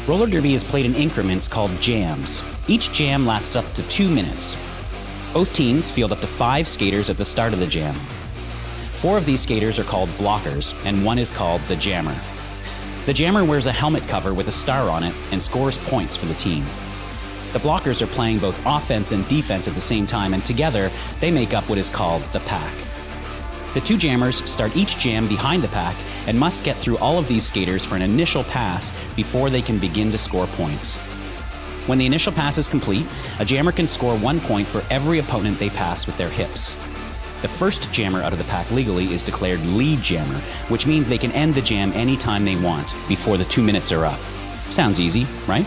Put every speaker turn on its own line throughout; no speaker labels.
Roller derby is played in increments called jams. Each jam lasts up to 2 minutes. Both teams field up to 5 skaters at the start of the jam. 4 of these skaters are called blockers, and 1 is called the jammer. The jammer wears a helmet cover with a star on it and scores points for the team. The blockers are playing both offense and defense at the same time, and together they make up what is called the pack. The 2 jammers start each jam behind the pack and must get through all of these skaters for an initial pass before they can begin to score points. When the initial pass is complete, a jammer can score 1 point for every opponent they pass with their hips. The first jammer out of the pack legally is declared lead jammer, which means they can end the jam anytime they want before the 2 minutes are up. Sounds easy, right?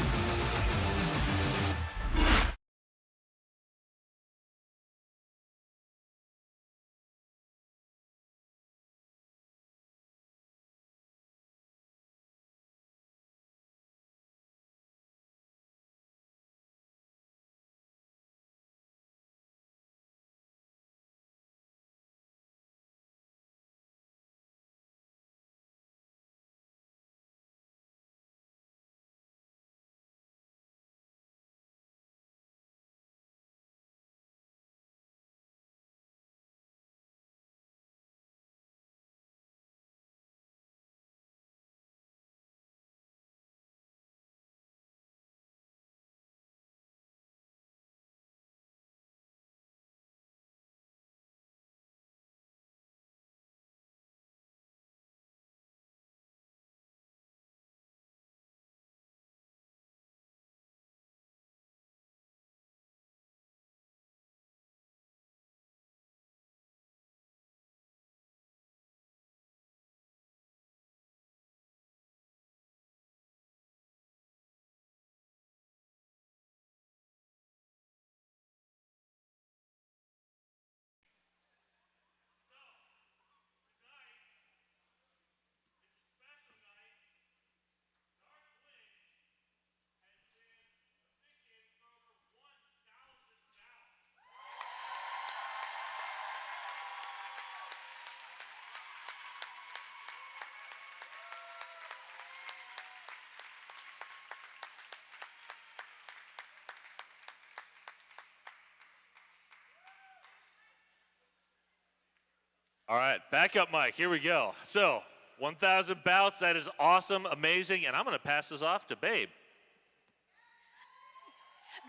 All right, backup mic, here we go. So, 1,000 bouts, that is awesome, amazing, and I'm gonna pass this off to Babe.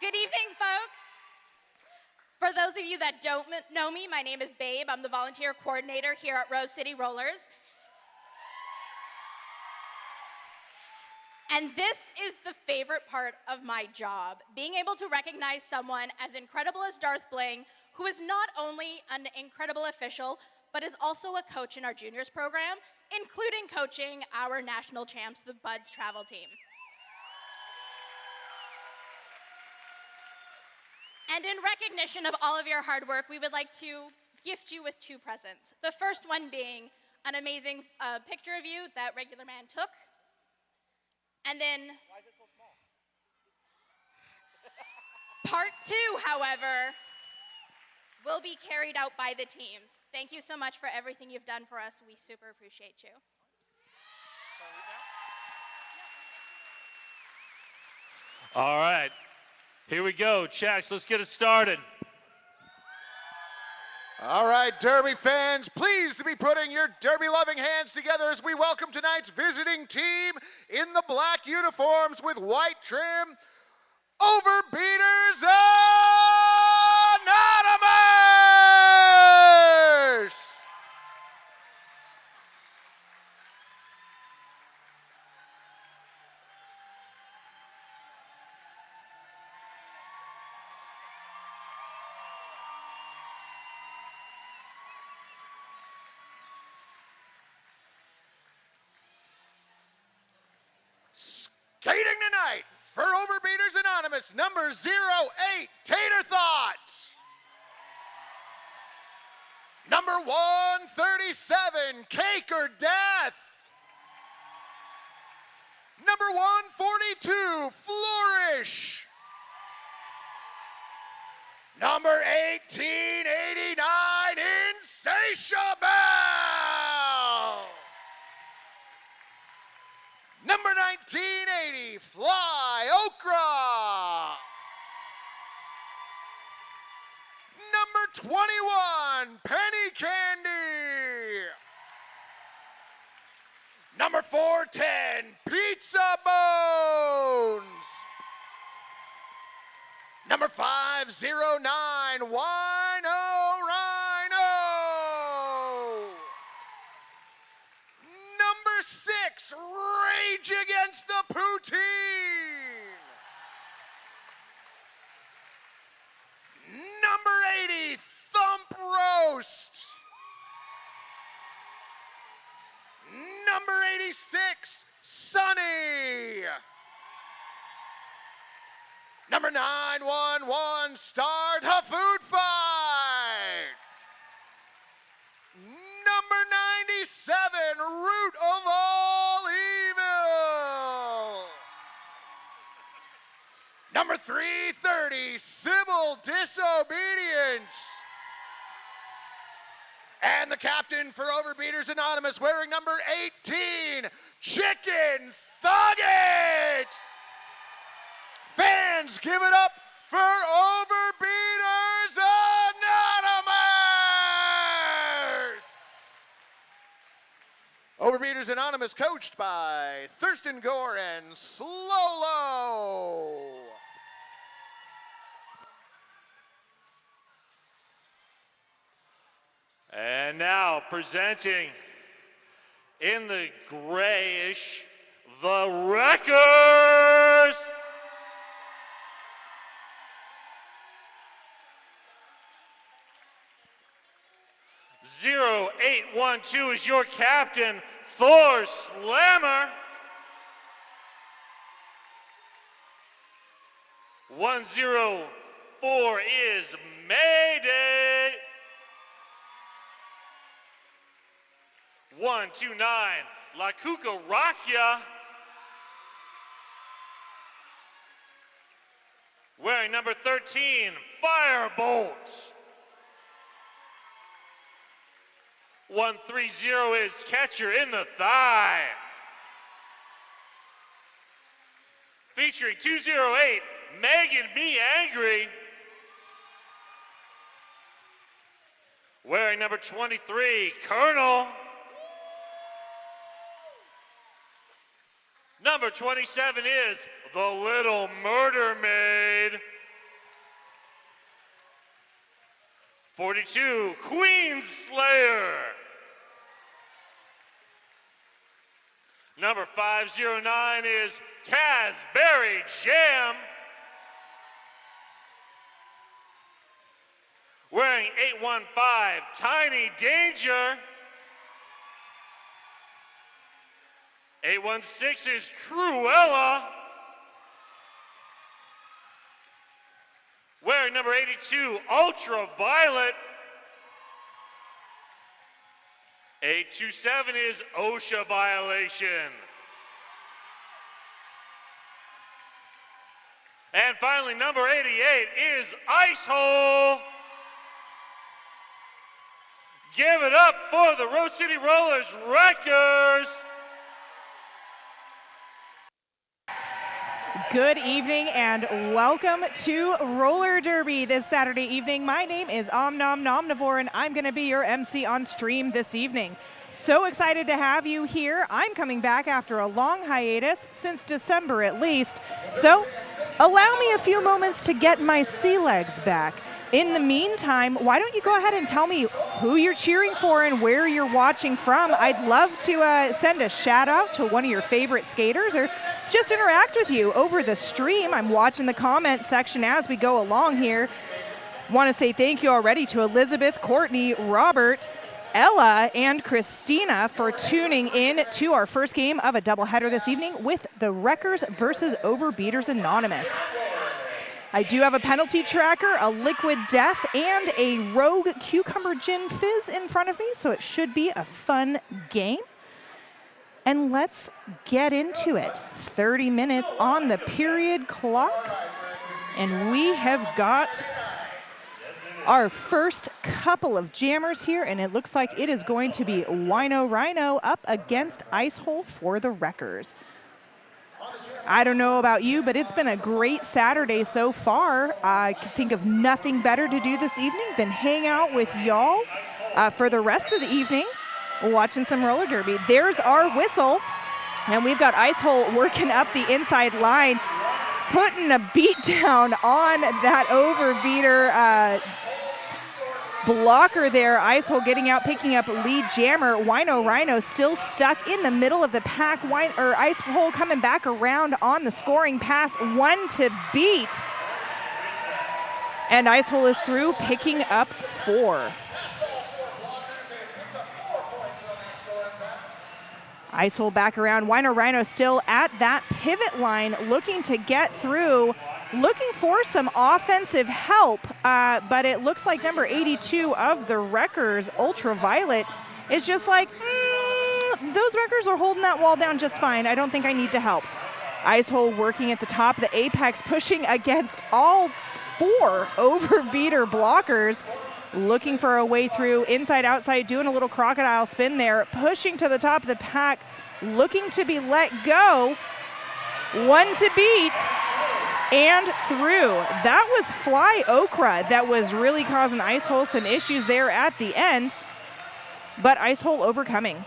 Good evening, folks. For those of you that don't know me, my name is Babe. I'm the volunteer coordinator here at Rose City Rollers. And this is the favorite part of my job, being able to recognize someone as incredible as Darth Bling, who is not only an incredible official, but is also a coach in our juniors program, including coaching our national champs, the Buds travel team. And in recognition of all of your hard work, we would like to gift you with 2 presents. The first one being an amazing picture of you that Regular Man took. And then, why is it so small? Part 2, however, will be carried out by the teams. Thank you so much for everything you've done for us. We super appreciate you.
All right, here we go, Chax, let's get it started.
All right, Derby fans, pleased to be putting your Derby-loving hands together as we welcome tonight's visiting team in the black uniforms with white trim, Overbeaters Anonymous! Skating tonight for Overbeaters Anonymous, number 08, Tater Thought. Number 137, Cake or Death. Number 142, Flourish. Number 1889, Insatiable. Number 9, 1980 Fly Okra. Number 21, Penny Candy. Number 410, Pizza Bones. Number 509, Wino Rhino. Number 6, Rage Against the Poutine. Number 80, Thump Roast. Number 86, Sunny. Number 911, Start a Food Fight. Number 97, Root of All Evil. Number 330, Civil Disobedience. And the captain for Overbeaters Anonymous, wearing number 18, Chicken Thuggets. Fans, give it up for Overbeaters Anonymous! Overbeaters Anonymous, coached by Thurston Gore and Slolo.
And now presenting in the grayish, the Wreckers. Zero 812 is your captain, Thor Slammer. 104 is Mayday. 129, La Cucaracha. Wearing number 13, Firebolt. 130 is Catcher in the Thigh. Featuring 208, Megan Be Angry. Wearing number 23, Colonel. Number 27 is the Little Murder Maid. 42, Queen Slayer. Number 509 is Tazberry Jam. Wearing 815, Tiny Danger. 816 is Cruella. Wearing number 82, Ultraviolet. 827 is OSHA Violation. And finally, number 88 is Ice Hole. Give it up for the Rose City Rollers Wreckers.
Good evening and welcome to Roller Derby this Saturday evening. My name is Omnivore and I'm going to be your MC on stream this evening. So excited to have you here. I'm coming back after a long hiatus, since December at least. So allow me a few moments to get my sea legs back. In the meantime, why don't you go ahead and tell me who you're cheering for and where you're watching from? I'd love to send a shout out to one of your favorite skaters or just interact with you over the stream. I'm watching the comment section as we go along here. Want to say thank you already to Elizabeth, Courtney, Robert, Ella, and Christina for tuning in to our first game of a doubleheader this evening with the Wreckers versus Overbeaters Anonymous. I do have a penalty tracker, a liquid death, and a rogue cucumber gin fizz in front of me, so it should be a fun game. And let's get into it. 30 minutes on the period clock, and we have got our first couple of jammers here, and it looks like it is going to be Wino Rhino up against Ice Hole for the Wreckers. I don't know about you, but it's been a great Saturday so far. I could think of nothing better to do this evening than hang out with y'all for the rest of the evening, watching some roller derby. There's our whistle, and we've got Ice Hole working up the inside line, putting a beat down on that overbeater blocker there. Ice Hole getting out, picking up lead jammer. Wino Rhino still stuck in the middle of the pack. Ice Hole coming back around on the scoring pass. 1 to beat. And Ice Hole is through, picking up 4. Ice Hole back around. Wino Rhino still at that pivot line, looking to get through, looking for some offensive help, but it looks like number 82 of the Wreckers, Ultraviolet, is just like, those Wreckers are holding that wall down just fine. I don't think I need to help. Ice Hole working at the top, the apex, pushing against all 4 overbeater blockers, looking for a way through, inside, outside, doing a little crocodile spin there, pushing to the top of the pack, looking to be let go. 1 to beat, and through. That was Fly Okra that was really causing Ice Hole some issues there at the end, but Ice Hole overcoming.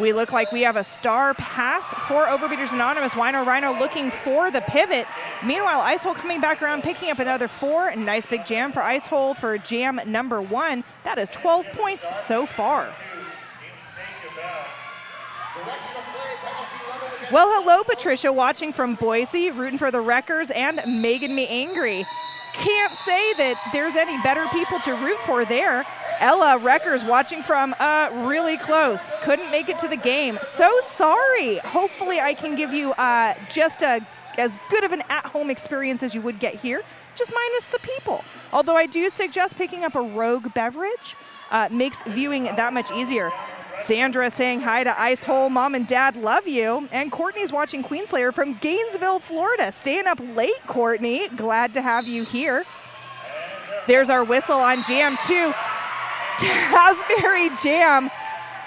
We look like we have a star pass for Overbeaters Anonymous. Wino Rhino looking for the pivot. Meanwhile, Ice Hole coming back around, picking up another 4. Nice big jam for Ice Hole for jam number 1. That is 12 points so far. Well, hello, Patricia, watching from Boise, rooting for the Wreckers and Making Me Angry. Can't say that there's any better people to root for there. Ella Wreckers watching from really close. Couldn't make it to the game. So sorry. Hopefully I can give you just as good of an at-home experience as you would get here, just minus the people. Although I do suggest picking up a Rogue beverage. Makes viewing that much easier. Sandra saying hi to Ice Hole. Mom and Dad love you. And Courtney's watching Queenslayer from Gainesville, Florida. Staying up late, Courtney. Glad to have you here. There's our whistle on Jam 2. Tasberry Jam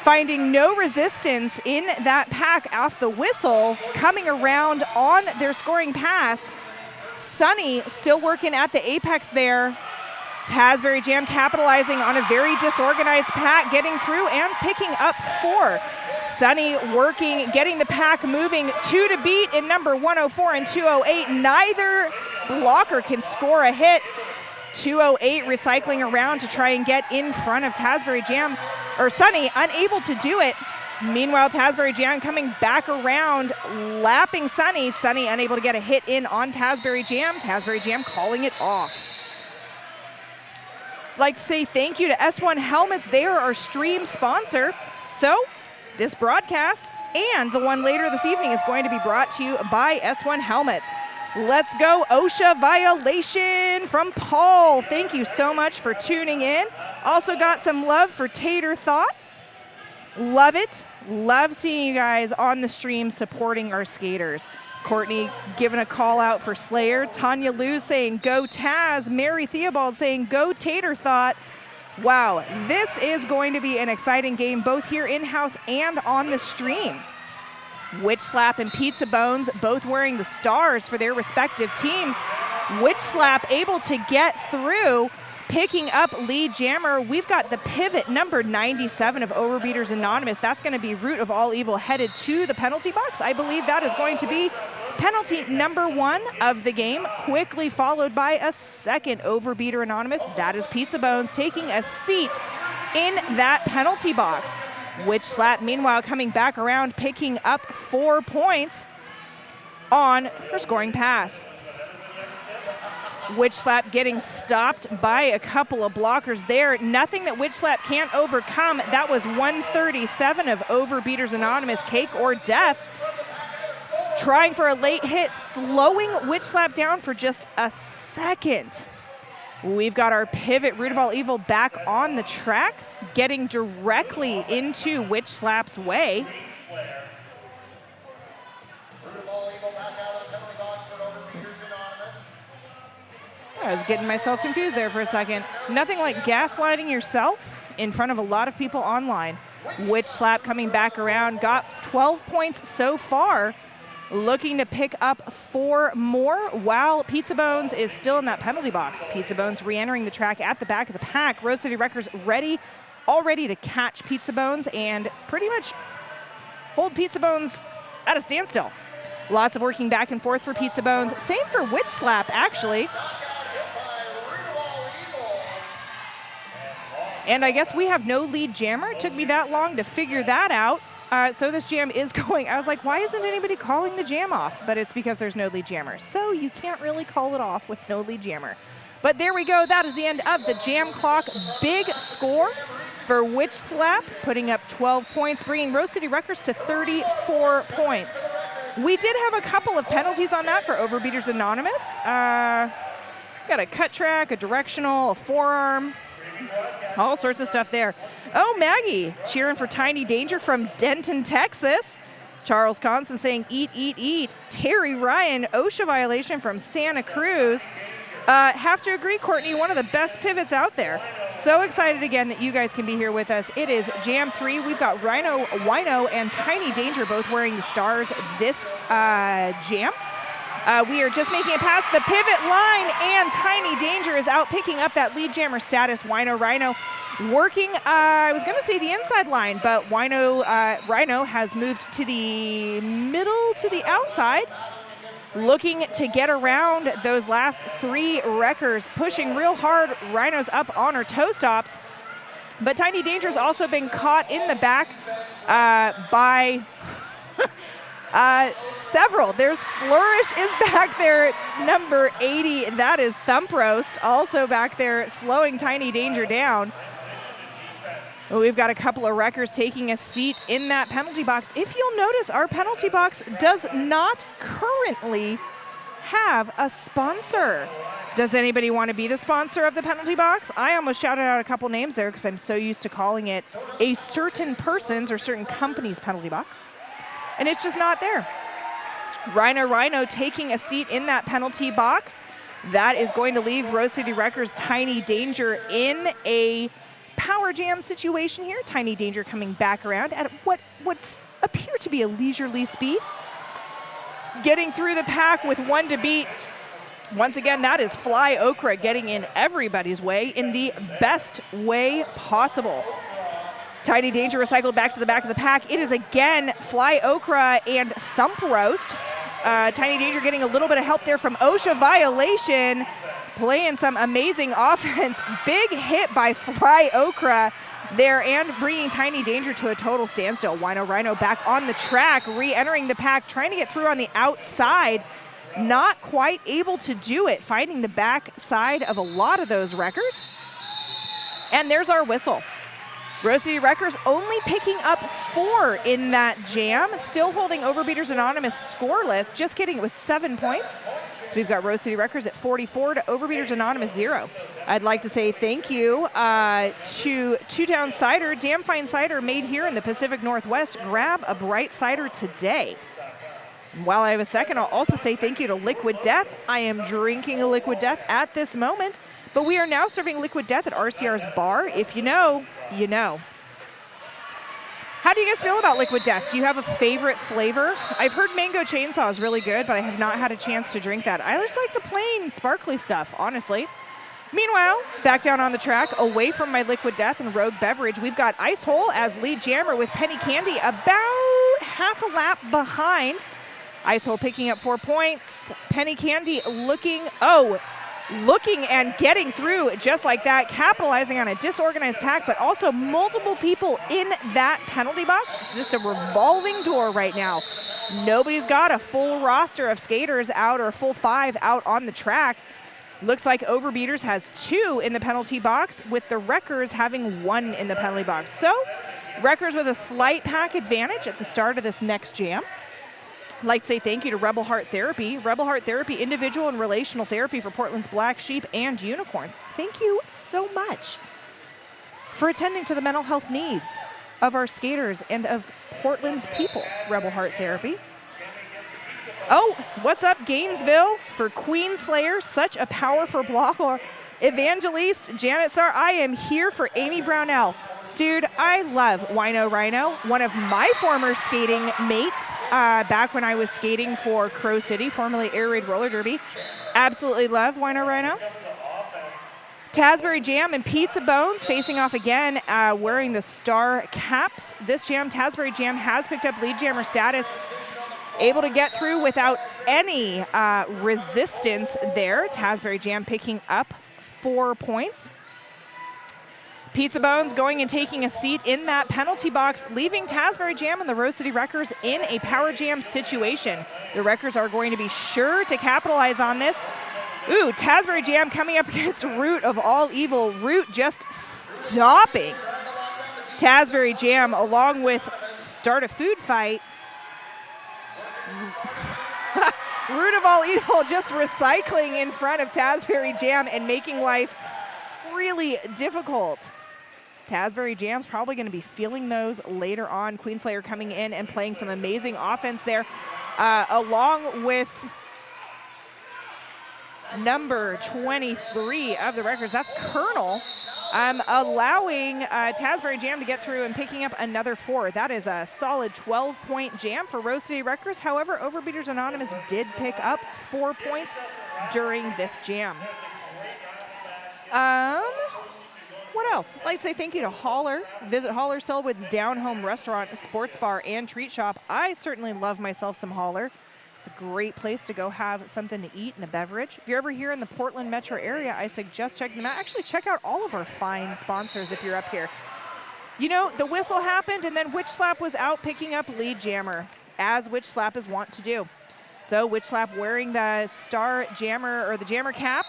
finding no resistance in that pack off the whistle, coming around on their scoring pass. Sunny still working at the apex there. Tasberry Jam capitalizing on a very disorganized pack, getting through and picking up 4. Sunny working, getting the pack moving. 2 to beat in number 104 and 208. Neither blocker can score a hit. 208 recycling around to try and get in front of Tasberry Jam, or Sunny, unable to do it. Meanwhile, Tasberry Jam coming back around, lapping Sunny. Sunny unable to get a hit in on Tasberry Jam. Tasberry Jam calling it off. I'd like to say thank you to S1 Helmets. They are our stream sponsor. So this broadcast and the one later this evening is going to be brought to you by S1 Helmets. Let's go OSHA violation from Paul. Thank you so much for tuning in. Also got some love for Tater Thought. Love it. Love seeing you guys on the stream supporting our skaters. Courtney giving a call out for Slayer. Tanya Lou saying go Taz. Mary Theobald saying go Tater Thought. Wow, this is going to be an exciting game both here in-house and on the stream. Witch Slap and Pizza Bones both wearing the stars for their respective teams. Witch Slap able to get through, picking up lead jammer. We've got the pivot number 97 of Overbeaters Anonymous. That's going to be Root of All Evil headed to the penalty box. I believe that is going to be penalty number 1 of the game, quickly followed by a second Overbeater Anonymous. That is Pizza Bones taking a seat in that penalty box. Witch Slap, meanwhile, coming back around, picking up 4 points on her scoring pass. Witch Slap getting stopped by a couple of blockers there. Nothing that Witch Slap can't overcome. That was 137 of Overbeaters Anonymous, Cake or Death. Trying for a late hit, slowing Witch Slap down for just a second. We've got our pivot, Root of All Evil, back on the track, getting directly into Witch Slap's way. I was getting myself confused there for a second. Nothing like gaslighting yourself in front of a lot of people online. Witch Slap coming back around, got 12 points so far. looking to pick up 4 more while Pizza Bones is still in that penalty box. Pizza Bones re-entering the track at the back of the pack. Rose City Wreckers all ready to catch Pizza Bones and pretty much hold Pizza Bones at a standstill. Lots of working back and forth for Pizza Bones. Same for Witch Slap, actually. And I guess we have no lead jammer. It took me that long to figure that out. So this jam is going. I was like, why isn't anybody calling the jam off? But it's because there's no lead jammer. So you can't really call it off with no lead jammer. But there we go. That is the end of the jam clock. Big score for Witch Slap, putting up 12 points, bringing Rose City Wreckers to 34 points. We did have a couple of penalties on that for Overbeaters Anonymous. Got a cut track, a directional, a forearm, all sorts of stuff there. Oh, Maggie cheering for Tiny Danger from Denton, Texas. Charles Constant saying, eat, eat, eat. Terry Ryan, OSHA violation from Santa Cruz. Have to agree, Courtney, one of the best pivots out there. So excited again that you guys can be here with us. It is Jam 3. We've got Wino, and Tiny Danger both wearing the stars this jam. We are just making it past the pivot line, and Tiny Danger is out picking up that lead jammer status. Rhino working, I was going to say the inside line, but Rhino has moved to the middle to the outside, looking to get around those last 3 wreckers, pushing real hard. Rhino's up on her toe stops, but Tiny Danger's also been caught in the back by several. There's Flourish is back there, number 80. That is Thump Roast, also back there slowing Tiny Danger down. We've got a couple of wreckers taking a seat in that penalty box. If you'll notice, our penalty box does not currently have a sponsor. Does anybody want to be the sponsor of the penalty box? I almost shouted out a couple names there because I'm so used to calling it a certain person's or certain company's penalty box. And it's just not there. Rhino taking a seat in that penalty box. That is going to leave Rose City Wreckers' Tiny Danger in a power jam situation here. Tiny Danger coming back around at what's appear to be a leisurely speed. Getting through the pack with 1 to beat. Once again, that is Fly Okra getting in everybody's way in the best way possible. Tiny Danger recycled back to the back of the pack. It is again Fly Okra and Thump Roast. Tiny Danger getting a little bit of help there from OSHA violation. Playing some amazing offense. Big hit by Fly Okra there and bringing Tiny Danger to a total standstill. Rhino back on the track, re-entering the pack, trying to get through on the outside. Not quite able to do it, finding the back side of a lot of those wreckers. And there's our whistle. Rose City Wreckers only picking up 4 in that jam, still holding Overbeaters Anonymous scoreless. Just kidding, it was 7 points. So we've got Rose City Wreckers at 44 to Overbeaters Anonymous 0. I'd like to say thank you to Two Town Cider, damn fine cider made here in the Pacific Northwest. Grab a bright cider today. While I have a second, I'll also say thank you to Liquid Death. I am drinking a Liquid Death at this moment, but we are now serving Liquid Death at RCR's bar. If you know, you know. How do you guys feel about Liquid Death? Do you have a favorite flavor? I've heard Mango Chainsaw is really good, but I have not had a chance to drink that. I just like the plain sparkly stuff, honestly. Meanwhile, back down on the track, away from my Liquid Death and Rogue Beverage, we've got Ice Hole as lead jammer with Penny Candy about half a lap behind. Ice Hole picking up 4 points. Penny Candy looking and getting through just like that, capitalizing on a disorganized pack, but also multiple people in that penalty box. It's just a revolving door right now. Nobody's got a full roster of skaters out or a full 5 out on the track. Looks like Overbeaters has 2 in the penalty box, with the Wreckers having 1 in the penalty box. So Wreckers with a slight pack advantage at the start of this next jam. I'd like to say thank you to Rebel Heart Therapy. Rebel Heart Therapy, individual and relational therapy for Portland's Black Sheep and Unicorns. Thank you so much for attending to the mental health needs of our skaters and of Portland's people, Rebel Heart Therapy. Oh, what's up, Gainesville? For Queen Slayer, such a powerful blocker. Evangeliste, Janet Starr, I am here for Amy Brownell. Dude, I love Wino Rhino, one of my former skating mates back when I was skating for Crow City, formerly Air Raid Roller Derby. Absolutely love Wino Rhino. Tasbury Jam and Pizza Bones facing off again, wearing the star caps. This jam, Tasbury Jam, has picked up lead jammer status, able to get through without any resistance there. Tasbury Jam picking up 4 points. Pizza Bones going and taking a seat in that penalty box, leaving Tasbury Jam and the Rose City Wreckers in a power jam situation. The Wreckers are going to be sure to capitalize on this. Ooh, Tasbury Jam coming up against Root of all evil. Root just stopping Tasbury Jam along with Start a Food Fight. Root of all evil just recycling in front of Tasbury Jam and making life really difficult. Tasbury Jam's probably going to be feeling those later on. Queenslayer coming in and playing some amazing offense there, along with number 23 of the Wreckers. That's Colonel, allowing Tasbury Jam to get through and picking up another 4. That is a solid 12-point jam for Rose City Wreckers. However, Overbeaters Anonymous did pick up 4 points during this jam. What else? I'd like to say thank you to Holler. Visit Holler, Selwood's down-home restaurant, sports bar, and treat shop. I certainly love myself some Holler. It's a great place to go have something to eat and a beverage. If you're ever here in the Portland metro area, I suggest checking them out. Actually, check out all of our fine sponsors if you're up here. You know, the whistle happened, and then Witch Slap was out picking up lead jammer, as Witch Slap is wont to do. So Witch Slap wearing the star jammer, or the jammer cap,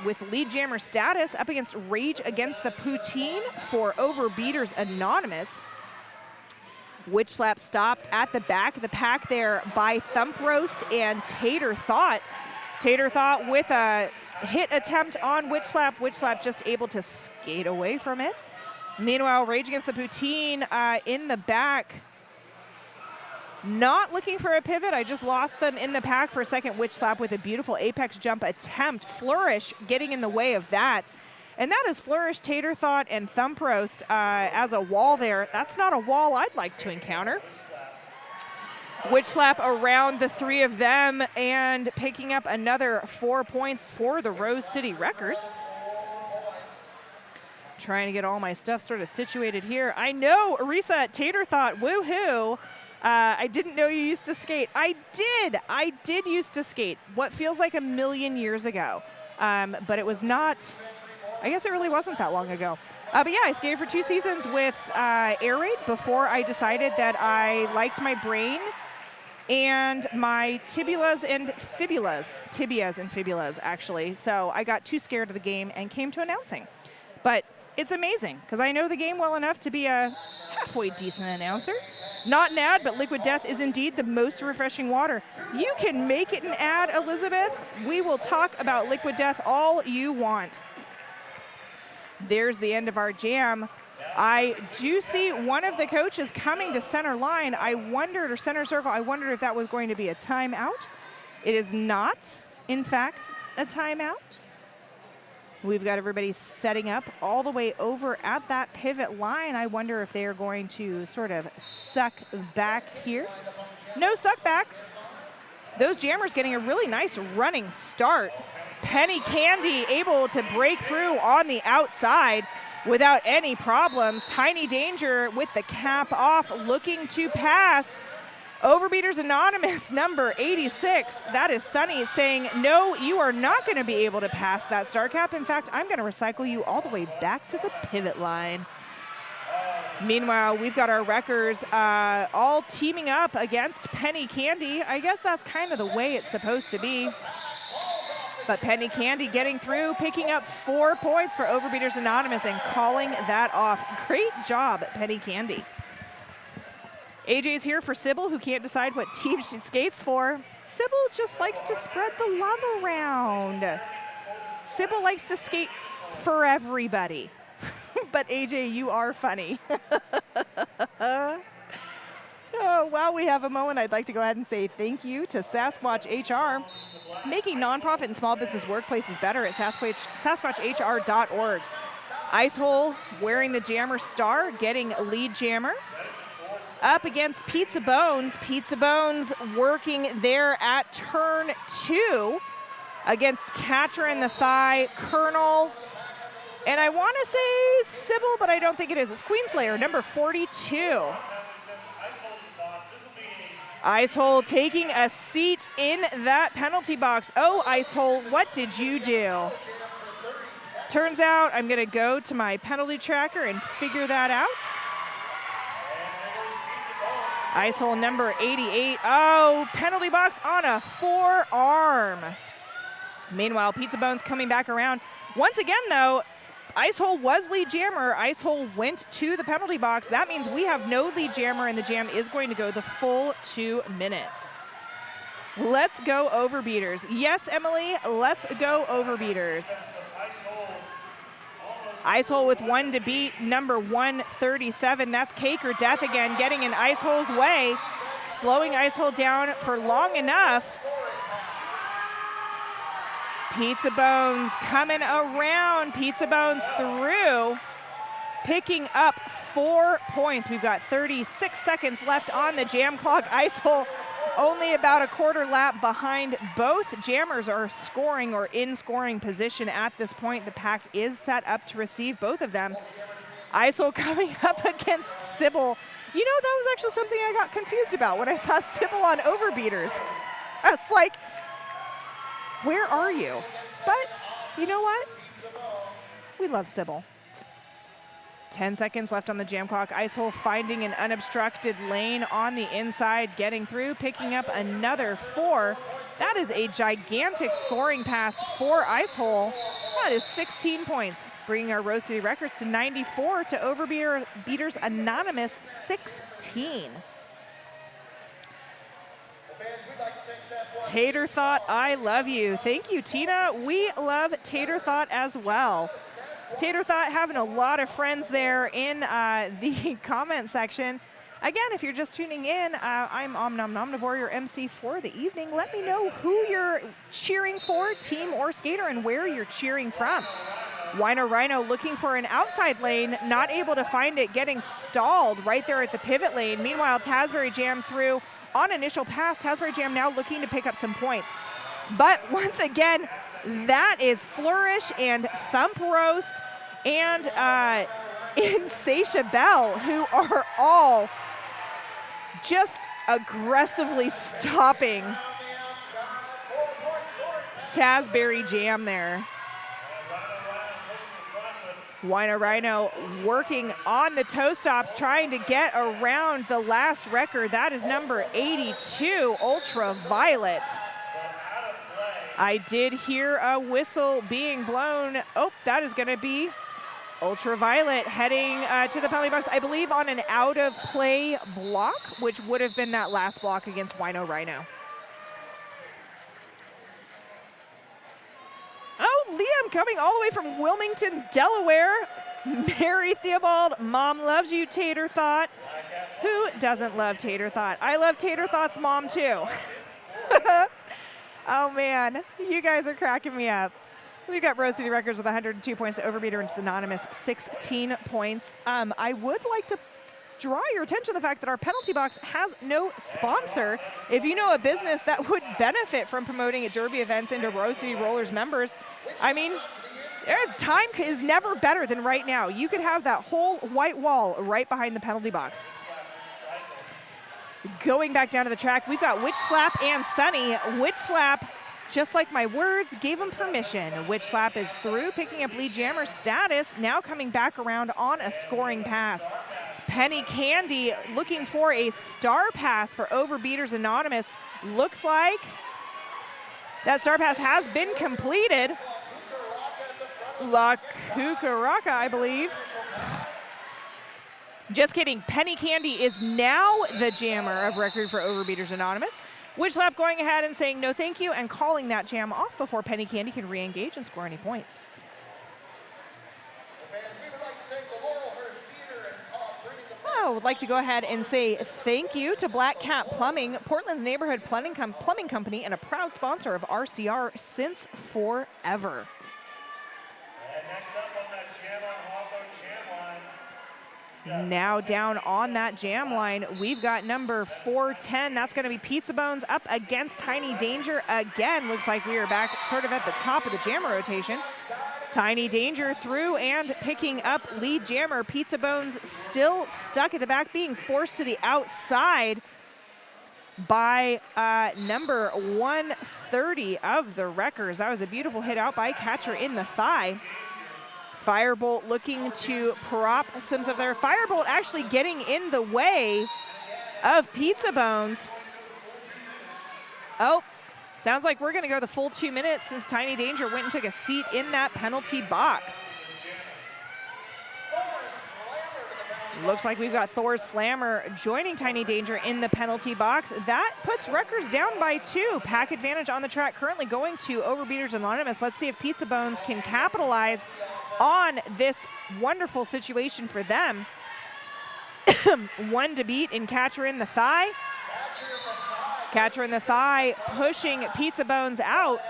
with lead jammer status up against Rage Against the Poutine for Overbeaters Anonymous. Witch Slap stopped at the back of the pack there by Thump Roast and Tater Thought. Tater Thought with a hit attempt on Witch Slap. Witch Slap just able to skate away from it. Meanwhile, Rage Against the Poutine in the back, not looking for a pivot. I just lost them in the pack for a second. Witch Slap with a beautiful apex jump attempt. Flourish getting in the way of that. And that is Flourish, Tater Thought, and Thump Roast as a wall there. That's not a wall I'd like to encounter. Witch Slap around the 3 of them and picking up another 4 points for the Rose City Wreckers. Trying to get all my stuff sort of situated here. I know, Arisa, Tater Thought, woohoo. I didn't know you used to skate. I did used to skate. What feels like a million years ago. But it was not, I guess it really wasn't that long ago. But yeah, I skated for 2 seasons with Air Raid before I decided that I liked my brain and my tibias and fibulas, actually. So I got too scared of the game and came to announcing. But it's amazing, because I know the game well enough to be a halfway decent announcer. Not an ad, but Liquid Death is indeed the most refreshing water. You can make it an ad, Elizabeth. We will talk about Liquid Death all you want. There's the end of our jam. I do see one of the coaches coming to center line. I wondered, or center circle, I wondered if that was going to be a timeout. It is not, in fact, a timeout. We've got everybody setting up all the way over at that pivot line. I wonder if they are going to sort of suck back here. No suck back. Those jammers getting a really nice running start. Penny Candy able to break through on the outside without any problems. Tiny Danger with the cap off, looking to pass. Overbeaters Anonymous, number 86. That is Sunny saying, no, you are not going to be able to pass that star cap. In fact, I'm going to recycle you all the way back to the pivot line. Meanwhile, we've got our Wreckers all teaming up against Penny Candy. I guess that's kind of the way it's supposed to be. But Penny Candy getting through, picking up 4 points for Overbeaters Anonymous and calling that off. Great job, Penny Candy. AJ's here for Sybil, who can't decide what team she skates for. Sybil just likes to spread the love around. Sybil likes to skate for everybody. But AJ, you are funny. Oh, while we have a moment, I'd like to go ahead and say thank you to Sasquatch HR, making nonprofit and small business workplaces better at sasquatchr.org. Ice Hole wearing the Jammer star, getting lead jammer. Up against Pizza Bones. Pizza Bones working there at turn 2 against Catcher in the Thigh, Colonel. And I want to say Sybil, but I don't think it is. It's Queenslayer, number 42. Ice Hole taking a seat in that penalty box. Oh, Ice Hole, what did you do? Turns out I'm going to go to my penalty tracker and figure that out. Ice Hole number 88. Oh, penalty box on a forearm. Meanwhile, Pizza Bones coming back around. Once again, though, Ice Hole was lead jammer. Ice Hole went to the penalty box. That means we have no lead jammer, and the jam is going to go the full 2 minutes. Let's go Overbeaters. Yes, Emily, let's go Overbeaters. Ice Hole with 1 to beat, number 137. That's Cake or Death again, getting in Ice Hole's way, slowing Ice Hole down for long enough. Pizza Bones coming around. Pizza Bones through, picking up 4 points. We've got 36 seconds left on the jam clock. Ice Hole only about a quarter lap behind. Both jammers are scoring or in scoring position at this point. The pack is set up to receive both of them. Ice Hole coming up against Sybil. You know, that was actually something I got confused about when I saw Sybil on Overbeaters. It's like, where are you? But you know what? We love Sybil. 10 seconds left on the jam clock. Ice Hole finding an unobstructed lane on the inside, getting through, picking up another 4. That is a gigantic scoring pass for Ice Hole. That is 16 points, bringing our Rose City records to 94 to Overbeaters Anonymous 16. Tater Thought, I love you. Thank you, Tina. We love Tater Thought as well. Tater Thought having a lot of friends there in the comment section. Again, if you're just tuning in, I'm Omnomnomnivore, your MC for the evening. Let me know who you're cheering for, team or skater, and where you're cheering from. Wino Rhino looking for an outside lane, not able to find it, getting stalled right there at the pivot lane. Meanwhile, Tasbury Jam through on initial pass. Tasbury Jam now looking to pick up some points. But once again, that is Flourish and Thump Roast and Insatiable, who are all just aggressively stopping Tasbury Jam there. Wino Rhino working on the toe stops, trying to get around the last record. That is number 82, Ultraviolet. I did hear a whistle being blown. Oh, that is going to be Ultraviolet heading to the penalty box, I believe on an out-of-play block, which would have been that last block against Wino Rhino. Oh, Liam coming all the way from Wilmington, Delaware. Mary Theobald, mom loves you, Tater Thought. Who doesn't love Tater Thought? I love Tater Thought's mom, too. Oh, man, you guys are cracking me up. We've got Rose City Records with 102 points to Overbeaters Anonymous, 16 points. I would like to draw your attention to the fact that our penalty box has no sponsor. If you know a business that would benefit from promoting at Derby events into Rose City Rollers members, I mean, time is never better than right now. You could have that whole white wall right behind the penalty box. Going back down to the track, we've got Witch Slap and Sunny. Witch Slap, just like my words, gave him permission. Witch Slap is through, picking up lead jammer status, now coming back around on a scoring pass. Penny Candy looking for a star pass for Overbeaters Anonymous. Looks like that star pass has been completed. La Cucaraca, I believe. Just kidding. Penny Candy is now the jammer of record for Overbeaters Anonymous. Witch Slap going ahead and saying no thank you and calling that jam off before Penny Candy can re-engage and score any points. I would like to go ahead and say thank you to Black Cat Plumbing, Portland's neighborhood plumbing company and a proud sponsor of RCR since forever.
And next up on that jam on
Now down on that jam line, we've got number 410. That's going to be Pizza Bones up against Tiny Danger again. Looks like we are back sort of at the top of the jammer rotation. Tiny Danger through and picking up lead jammer. Pizza Bones still stuck at the back, being forced to the outside by number 130 of the Wreckers. That was a beautiful hit out by Catcher in the thigh. Firebolt looking to prop some stuff there. Firebolt actually getting in the way of Pizza Bones. Oh, sounds like we're going to go the full 2 minutes since Tiny Danger went and took a seat in that penalty box. Looks like we've got Thor's Slammer joining Tiny Danger in the penalty box. That puts Wreckers down by 2. Pack advantage on the track currently going to Overbeaters Anonymous. Let's see if Pizza Bones can capitalize on this wonderful situation for them. One to beat in Catcher in the thigh. Catcher in the thigh pushing Pizza Bones out,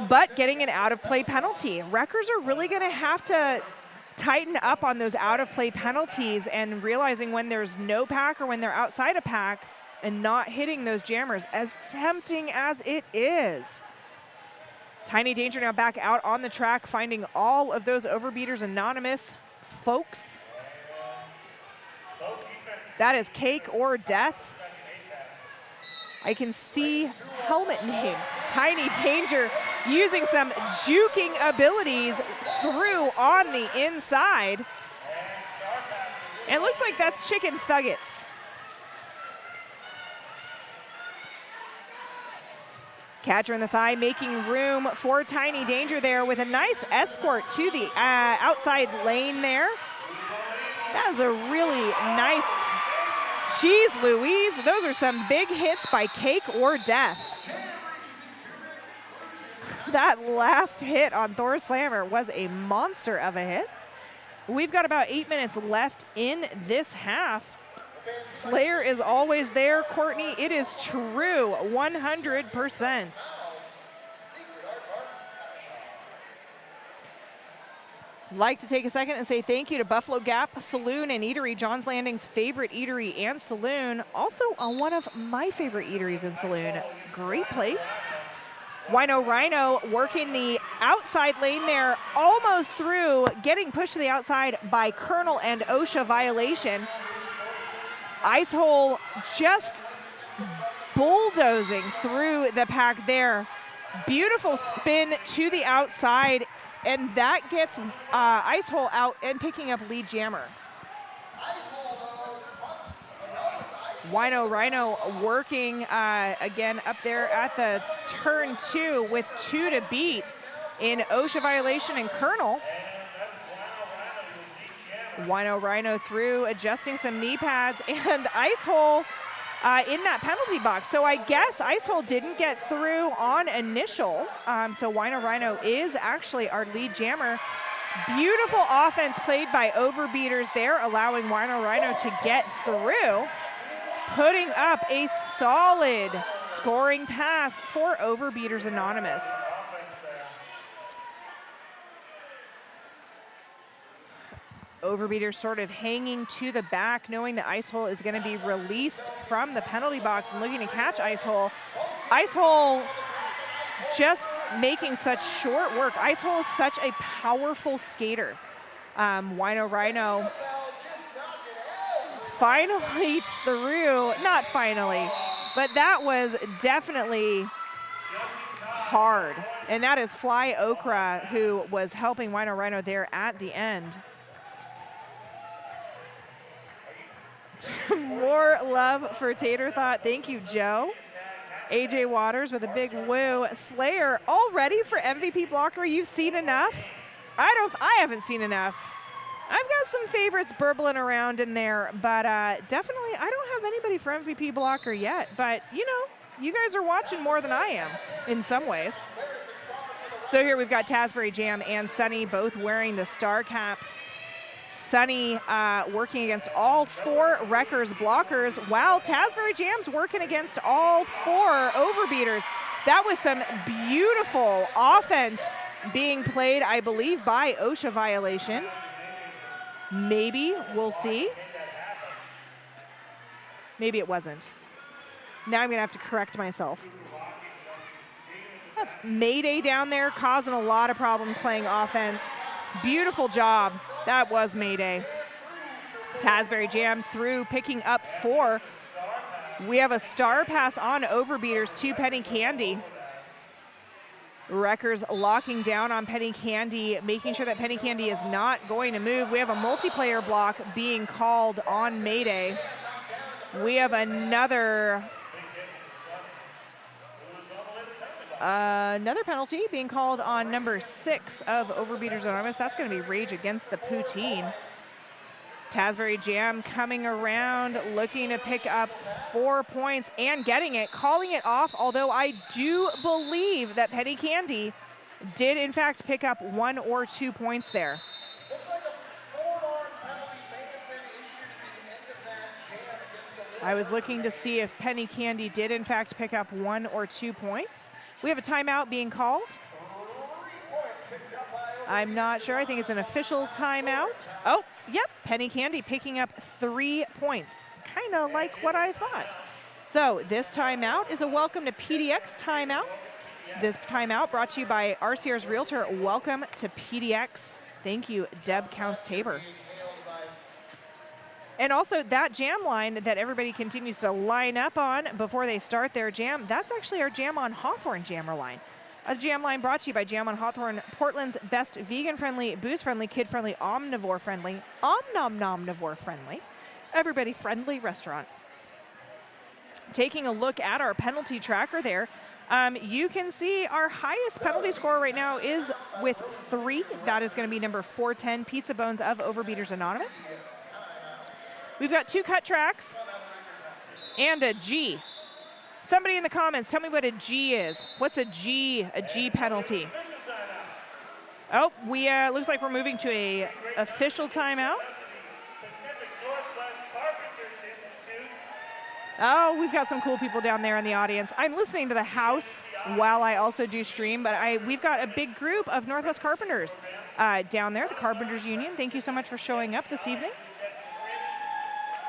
but getting an out of play penalty. Wreckers are really going to have to tighten up on those out of play penalties and realizing when there's no pack or when they're outside a pack and not hitting those jammers, as tempting as it is. Tiny Danger now back out on the track, finding all of those Overbeaters Anonymous folks. That is cake or death. I can see helmet names. Tiny Danger using some juking abilities through on the inside. And it looks like that's Chicken Thuggets. Catcher in the thigh making room for Tiny Danger there with a nice escort to the outside lane there. That is a really nice, jeez Louise, those are some big hits by Cake or Death. That last hit on Thor Slammer was a monster of a hit. We've got about 8 minutes left in this half. Slayer is always there, Courtney. It is true, 100%. Like to take a second and say thank you to Buffalo Gap Saloon and Eatery, John's Landing's favorite eatery and saloon. Also one of my favorite eateries and saloon. Great place. Wino Rhino working the outside lane there, almost through, getting pushed to the outside by Colonel and OSHA violation. Ice Hole just bulldozing through the pack there. Beautiful spin to the outside, and that gets Ice Hole out and picking up lead jammer. Wino Rhino working again up there at the turn 2 with 2 to beat in OSHA violation and Colonel. Wino Rhino through, adjusting some knee pads, and Ice Hole in that penalty box. So I guess Ice Hole didn't get through on initial. So Wino Rhino is actually our lead jammer. Beautiful offense played by Overbeaters there, allowing Wino Rhino to get through, putting up a solid scoring pass for Overbeaters Anonymous. Overbeaters sort of hanging to the back, knowing that Ice Hole is going to be released from the penalty box and looking to catch Ice Hole. Ice Hole just making such short work. Ice Hole is such a powerful skater. Wino Rhino finally through, not finally, but that was definitely hard. And that is Fly Okra, who was helping Wino Rhino there at the end. More love for Tater Thought. Thank you, Joe. AJ Waters with a big woo. Slayer, all ready for MVP blocker? You've seen enough? I haven't seen enough. I've got some favorites burbling around in there, but definitely I don't have anybody for MVP blocker yet. But, you know, you guys are watching more than I am in some ways. So here we've got Tasbury Jam and Sunny both wearing the star caps. Sunny working against all 4 Wreckers blockers, while Tasbury Jam's working against all 4 Overbeaters. That was some beautiful offense being played, I believe, by OSHA violation. Maybe, we'll see. Maybe it wasn't. Now I'm gonna have to correct myself. That's Mayday down there, causing a lot of problems playing offense. Beautiful job. That was Mayday. Tasbury Jam through, picking up 4. We have a star pass on Overbeaters to Penny Candy. Wreckers locking down on Penny Candy, making sure that Penny Candy is not going to move. We have a multiplayer block being called on Mayday. We have another penalty being called on number 6 of Overbeaters Anonymous. That's going to be Rage Against the Poutine. Tasbury Jam coming around, looking to pick up 4 points and getting it, calling it off, although I do believe that Penny Candy did in fact pick up 1 or 2 points there.
Looks like a forearm penalty may have been issued at the end of that jam against the
I was looking to see if Penny Candy did in fact pick up 1 or 2 points. We have a timeout being called. I'm not sure. I think it's an official timeout. Oh, yep. Penny Candy picking up 3 points. Kind of like what I thought. So this timeout is a welcome to PDX timeout. This timeout brought to you by RCR's Realtor. Welcome to PDX. Thank you, Deb Counts-Tabor. And also that jam line that everybody continues to line up on before they start their jam, that's actually our Jam on Hawthorne jammer line. A jam line brought to you by Jam on Hawthorne, Portland's best vegan-friendly, booze-friendly, kid-friendly, omnivore-friendly, omnivore-friendly, everybody-friendly restaurant. Taking a look at our penalty tracker there, you can see our highest penalty score right now is with 3. That is going to be number 410, Pizza Bones of Overbeaters Anonymous. We've got 2 cut tracks and a G. Somebody in the comments, tell me what a G is. What's a G penalty? Oh, we looks like we're moving to a official timeout. Oh, we've got some cool people down there in the audience. I'm listening to the house while I also do stream, but we've got a big group of Northwest Carpenters down there, the Carpenters Union. Thank you so much for showing up this evening.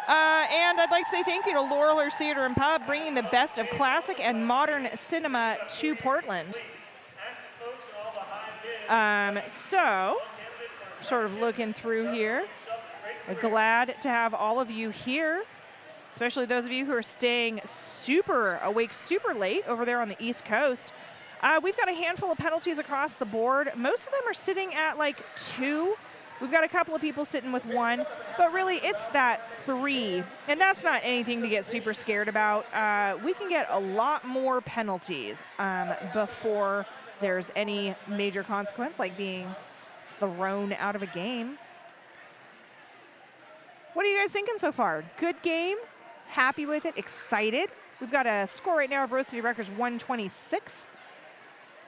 And I'd like to say thank you to Laurelers Theater and Pub, bringing the best of classic and modern cinema to Portland. So, sort of looking through here. We're glad to have all of you here, especially those of you who are staying awake super late over there on the East Coast. We've got a handful of penalties across the board. Most of them are sitting at like 2. We've got a couple of people sitting with 1, but really it's that 3, and that's not anything to get super scared about. We can get a lot more penalties before there's any major consequence, like being thrown out of a game. What are you guys thinking so far? Good game? Happy with it? Excited? We've got a score right now of Rose City Wreckers 126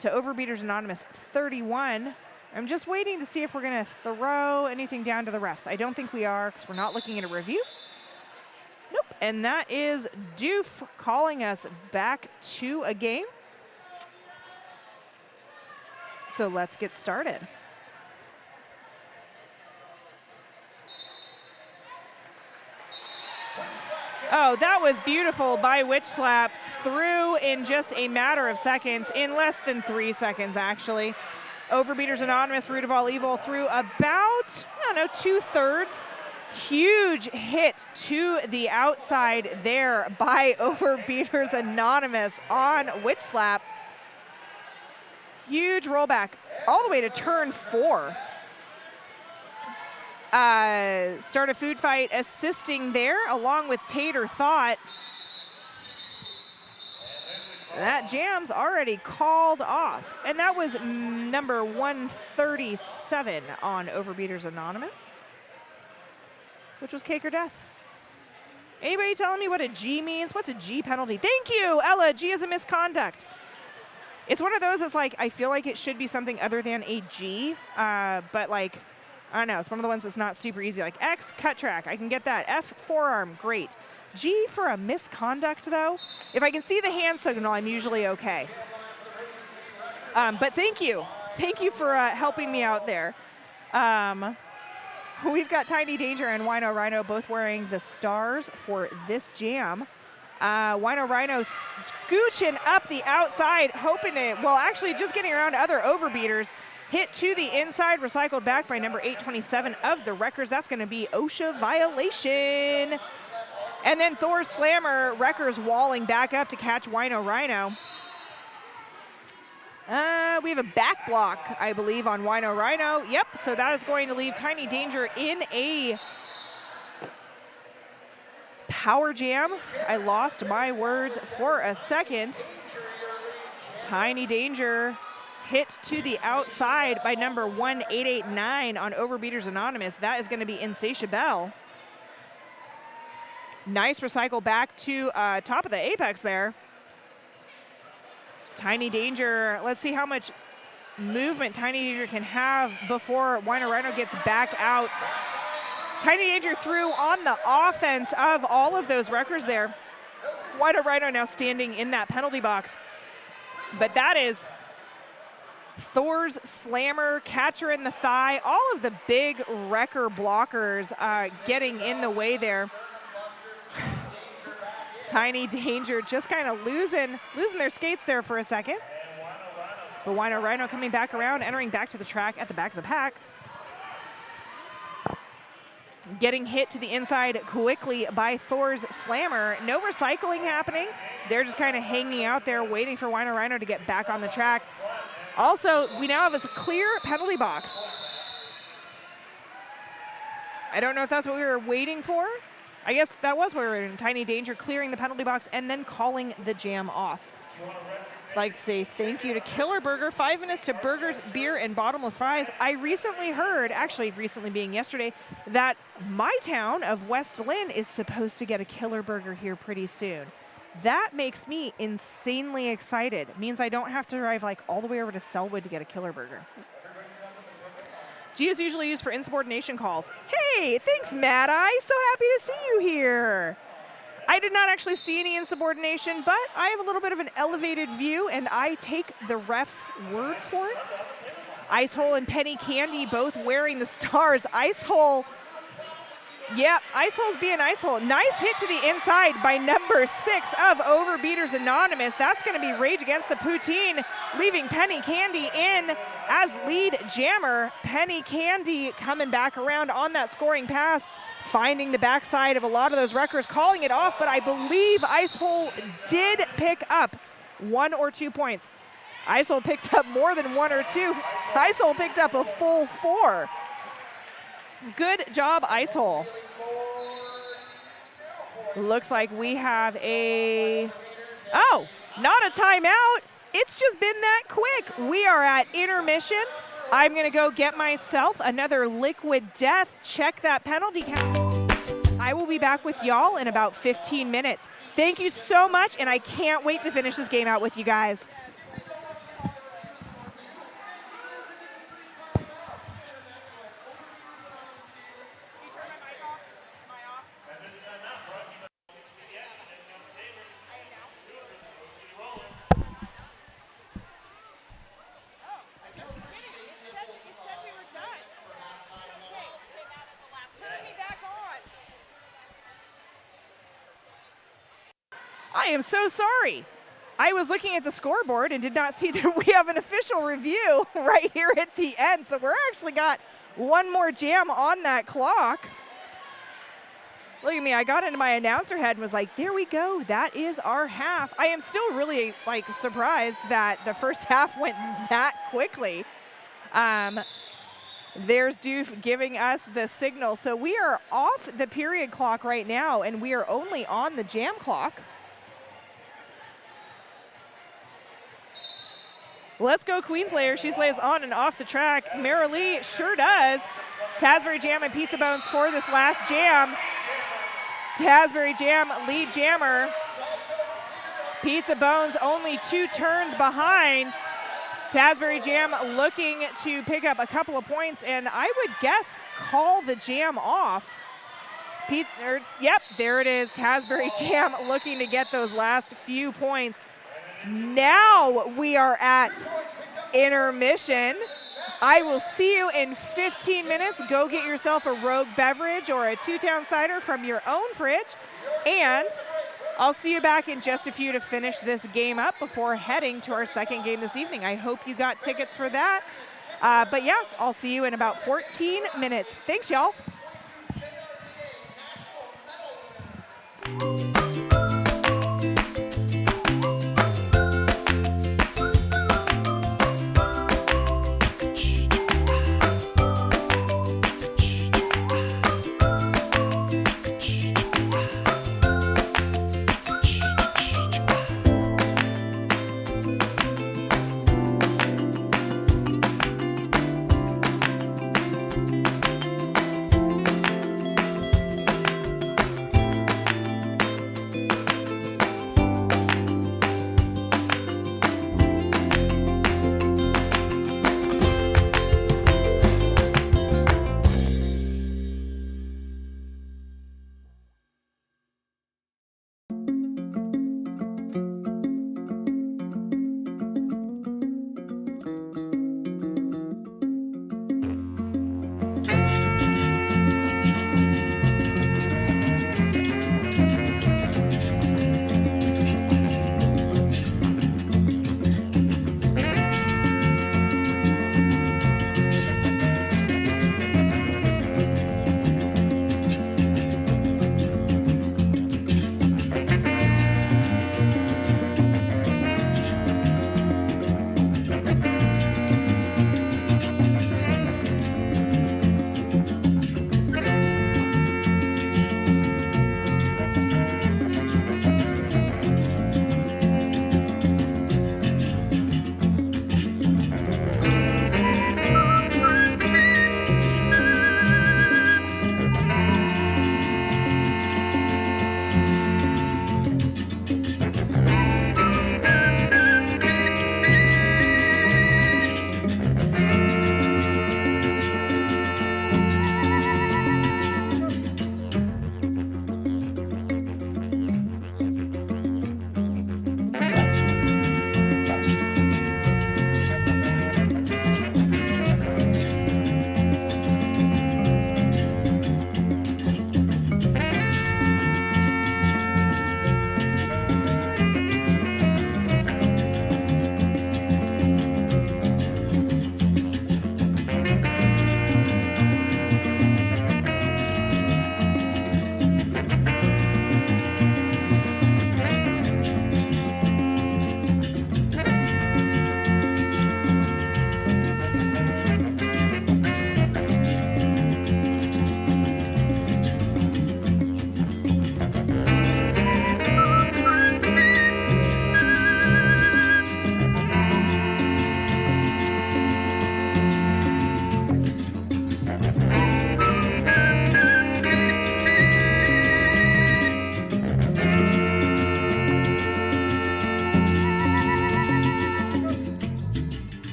to Overbeaters Anonymous 31. I'm just waiting to see if we're going to throw anything down to the refs. I don't think we are because we're not looking at a review. Nope. And that is Doof calling us back to a game. So let's get started. Oh, that was beautiful by Witch Slap. Through in just a matter of seconds, in less than 3 seconds actually. Overbeaters Anonymous, root of all evil, through about, 2/3. Huge hit to the outside there by Overbeaters Anonymous on Witch Slap. Huge rollback all the way to turn 4. Start a food fight assisting there along with Tater Thought. That jam's already called off. And that was number 137 on Overbeaters Anonymous, which was Cake or Death. Anybody telling me what a G means? What's a G penalty? Thank you, Ella. G is a misconduct. It's one of those that's like, I feel like it should be something other than a G, but like, I don't know. It's one of the ones that's not super easy. Like X, cut track. I can get that. F, forearm. Great. G for a misconduct, though. If I can see the hand signal, I'm usually okay. But thank you. Thank you for helping me out there. We've got Tiny Danger and Wino Rhino both wearing the stars for this jam. Wino Rhino scooching up the outside, hoping to, well, actually just getting around other overbeaters. Hit to the inside, recycled back by number 827 of the Wreckers. That's going to be OSHA violation. And then Thor's Slammer, Wreckers walling back up to catch Wino Rhino. We have a back block, I believe, on Wino Rhino. Yep, so that is going to leave Tiny Danger in a power jam. I lost my words for a second. Tiny Danger hit to the outside by number 1889 on Overbeaters Anonymous. That is going to be Insatiable. Nice recycle back to top of the apex there. Tiny Danger, let's see how much movement Tiny Danger can have before Wino Rhino gets back out. Tiny Danger threw on the offense of all of those Wreckers there. Wino Rhino now standing in that penalty box. But that is Thor's Slammer, catcher in the thigh, all of the big Wrecker blockers getting in the way there. Tiny Danger just kind of losing their skates there for a second. But Wino Rhino coming back around, entering back to the track at the back of the pack. Getting hit to the inside quickly by Thor's Slammer. No recycling happening. They're just kind of hanging out there waiting for Wino Rhino to get back on the track. Also, we now have a clear penalty box. I don't know if that's what we were waiting for. I guess that was where we were in. Tiny Danger clearing the penalty box and then calling the jam off. I'd like to say thank you to Killer Burger, 5 minutes to burgers, beer, and bottomless fries. I recently heard, actually recently being yesterday, that my town of West Lynn is supposed to get a Killer Burger here pretty soon. That makes me insanely excited. It means I don't have to drive like all the way over to Selwood to get a Killer Burger. G is usually used for insubordination calls. Hey, thanks, Mad Eye. So happy to see you here. I did not actually see any insubordination, but I have a little bit of an elevated view, and I take the ref's word for it. Icehole and Penny Candy both wearing the stars. Icehole, yeah, Icehole's being Icehole. Nice hit to the inside by number 6 of Overbeaters Anonymous. That's going to be Rage Against the Poutine, leaving Penny Candy in as lead jammer. Penny Candy coming back around on that scoring pass, finding the backside of a lot of those Wreckers, calling it off, but I believe Icehole did pick up 1 or 2 points. Icehole picked up more than 1 or 2. Icehole picked up a full 4. Good job, Icehole. Looks like we have a, oh, not a timeout. It's just been that quick. We are at intermission. I'm gonna go get myself another Liquid Death, check that penalty count. I will be back with y'all in about 15 minutes. Thank you so much, and I can't wait to finish this game out with you guys. I am so sorry. I was looking at the scoreboard and did not see that we have an official review right here at the end. So we're actually got one more jam on that clock. Look at me, I got into my announcer head and was like, there we go, that is our half. I am still really like surprised that the first half went that quickly. There's Doof giving us the signal. So we are off the period clock right now, and we are only on the jam clock. Let's go Queenslayer. She slays on and off the track. Marilee sure does. Tasbury Jam and Pizza Bones for this last jam. Tasbury Jam lead jammer. Pizza Bones only 2 turns behind. Tasbury Jam looking to pick up a couple of points, and I would guess call the jam off. Yep, there it is. Tasbury Jam looking to get those last few points. Now we are at intermission. I will see you in 15 minutes. Go get yourself a Rogue beverage or a two-town cider from your own fridge. And I'll see you back in just a few to finish this game up before heading to our second game this evening. I hope you got tickets for that. But yeah, I'll see you in about 14 minutes. Thanks, y'all.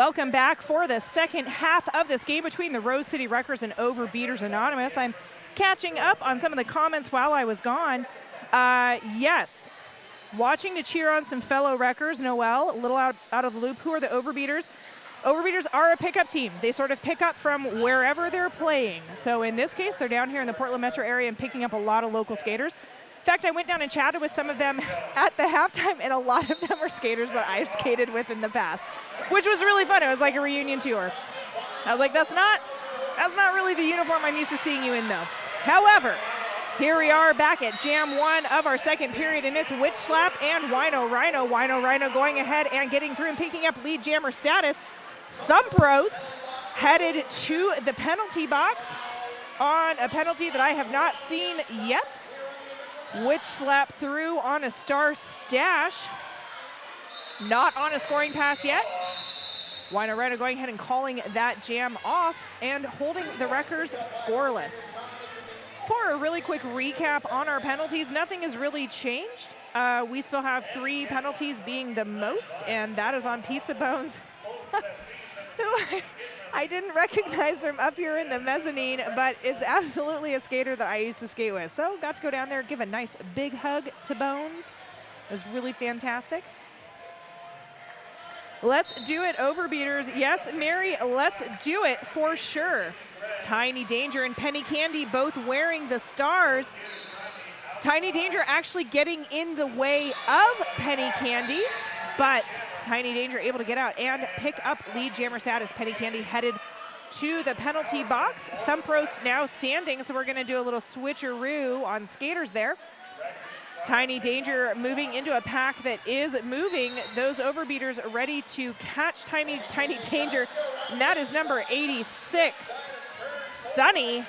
welcome back for the second half of this game between the Rose City Wreckers and Overbeaters Anonymous. I'm catching up on some of the comments while I was gone. Yes, watching to cheer on some fellow Wreckers. Noel, a little out of the loop. Who are the Overbeaters? Overbeaters are a pickup team. They sort of pick up from wherever they're playing. So in this case, they're down here in the Portland metro area and picking up a lot of local skaters. In fact, I went down and chatted with some of them at the halftime, and a lot of them are skaters that I've skated with in the past, which was really fun. It was like a reunion tour. I was like, that's not really the uniform I'm used to seeing you in, though. However, here we are back at Jam 1 of our second period, and it's Witch Slap and Wino Rhino. Wino Rhino going ahead and getting through and picking up lead jammer status. Thump Roast headed to the penalty box on a penalty that I have not seen yet. Witch Slap through on a star stash. Not on a scoring pass yet. Wino Rhino going ahead and calling that jam off and holding the Wreckers scoreless. For a really quick recap on our penalties, nothing has really changed. We still have 3 penalties being the most, and that is on Pizza Bones, who I didn't recognize from up here in the mezzanine, but is absolutely a skater that I used to skate with. So got to go down there, give a nice big hug to Bones. It was really fantastic. Let's do it, Overbeaters. Yes, Mary, let's do it for sure. Tiny Danger and Penny Candy both wearing the stars. Tiny Danger actually getting in the way of Penny Candy, but Tiny Danger able to get out and pick up lead jammer status. Penny Candy headed to the penalty box. Thump Roast now standing, so we're going to do a little switcheroo on skaters there. Tiny Danger moving into a pack that is moving. Those Overbeaters ready to catch Tiny Danger, and that is number 86. Sunny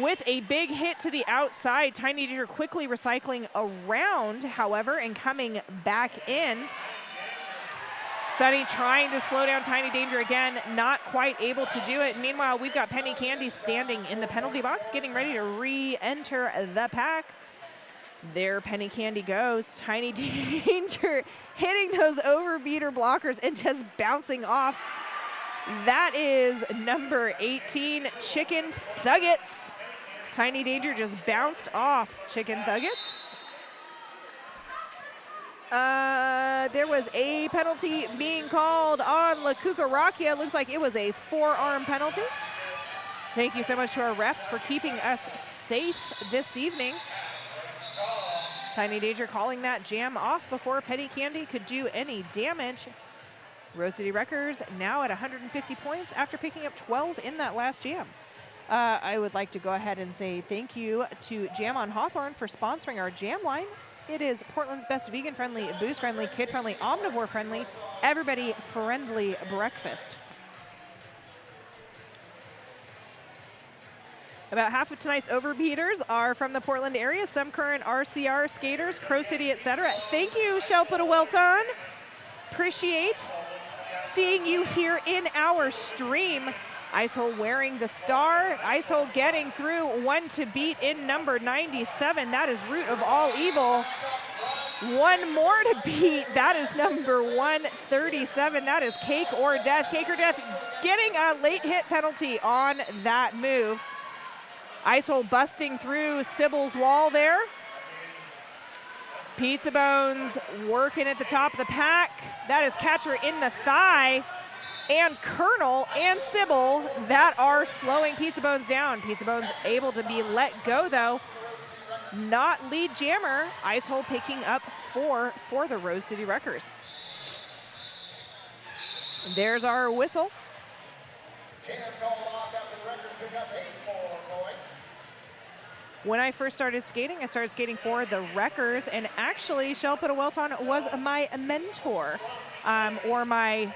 with a big hit to the outside. Tiny Danger quickly recycling around, however, and coming back in. Sunny trying to slow down Tiny Danger again, not quite able to do it. Meanwhile, we've got Penny Candy standing in the penalty box, getting ready to re-enter the pack. There Penny Candy goes. Tiny Danger hitting those Overbeater blockers and just bouncing off. That is number 18, Chicken Thuggets. Tiny Danger just bounced off Chicken Thuggets. There was a penalty being called on La Cucaracha. Looks like it was a forearm penalty. Thank you so much to our refs for keeping us safe this evening. Tiny Danger calling that jam off before Penny Candy could do any damage. Rose City Wreckers now at 150 points after picking up 12 in that last jam. I would like to go ahead and say thank you to Jam on Hawthorne for sponsoring our jam line. It is Portland's best vegan-friendly, booze-friendly, kid-friendly, omnivore-friendly, everybody-friendly breakfast. About half of tonight's Overbeaters are from the Portland area, some current RCR skaters, Crow City, etc. Thank you, Shelpa Welton. Appreciate seeing you here in our stream. Icehole wearing the star. Icehole getting through, one to beat in number 97. That is Root of All Evil. One more to beat. That is number 137. That is Cake or Death. Cake or Death getting a late hit penalty on that move. Icehole busting through Sybil's wall there. Pizza Bones working at the top of the pack. That is Catcher in the Thigh. And Colonel and Sybil that are slowing Pizza Bones down. Pizza Bones able to be let go, though. Not lead jammer. Icehole picking up 4 for the Rose City Wreckers. There's our whistle. When I first started skating, I started skating for the Wreckers, and actually, Shelpa Welton was my mentor, or my,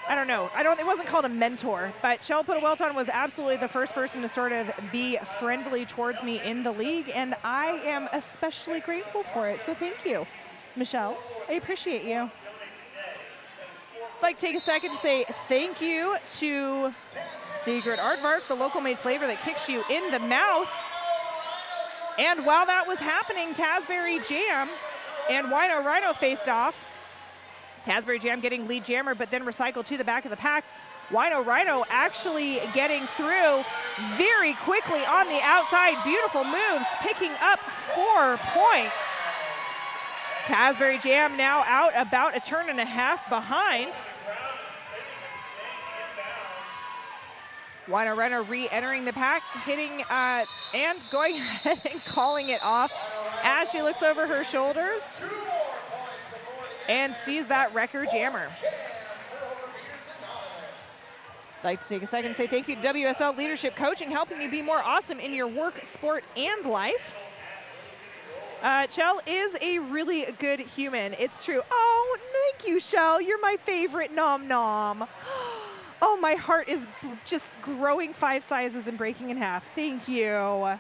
I don't know, it wasn't called a mentor, but Shelpa Welton was absolutely the first person to sort of be friendly towards me in the league, and I am especially grateful for it, so thank you, Michelle. I appreciate you. I'd like to take a second to say thank you to Secret Aardvark, the local made flavor that kicks you in the mouth. And while that was happening, Tasberry Jam and Wino Rhino faced off. Tasbury Jam getting lead jammer, but then recycled to the back of the pack. Wino Rhino actually getting through very quickly on the outside. Beautiful moves, picking up 4 points. Tasbury Jam now out about a turn and a half behind. Wino Rhino re-entering the pack, hitting and going ahead and calling it off as she looks over her shoulders and sees that record jammer. I'd like to take a second to say thank you to WSL Leadership Coaching, helping you be more awesome in your work, sport, and life. Chell is a really good human. It's true. Oh, thank you, Chell. You're my favorite nom nom. Oh, my heart is just growing 5 sizes and breaking in half. Thank you.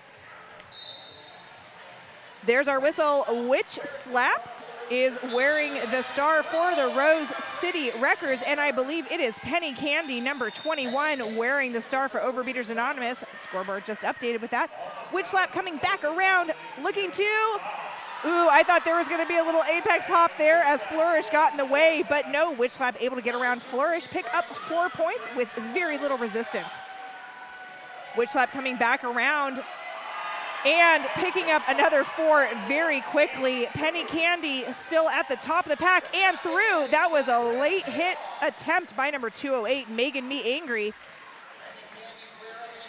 There's our whistle. Which slap is wearing the star for the Rose City Wreckers, and I believe it is Penny Candy, number 21, wearing the star for Overbeaters Anonymous. Scoreboard just updated with that. Which slap coming back around, looking to, ooh, I thought there was gonna be a little apex hop there as Flourish got in the way, but no, Witch Slap able to get around Flourish, pick up 4 points with very little resistance. Witch Slap coming back around and picking up another 4 very quickly. Penny Candy still at the top of the pack and through. That was a late hit attempt by number 208, Megan Me Angry.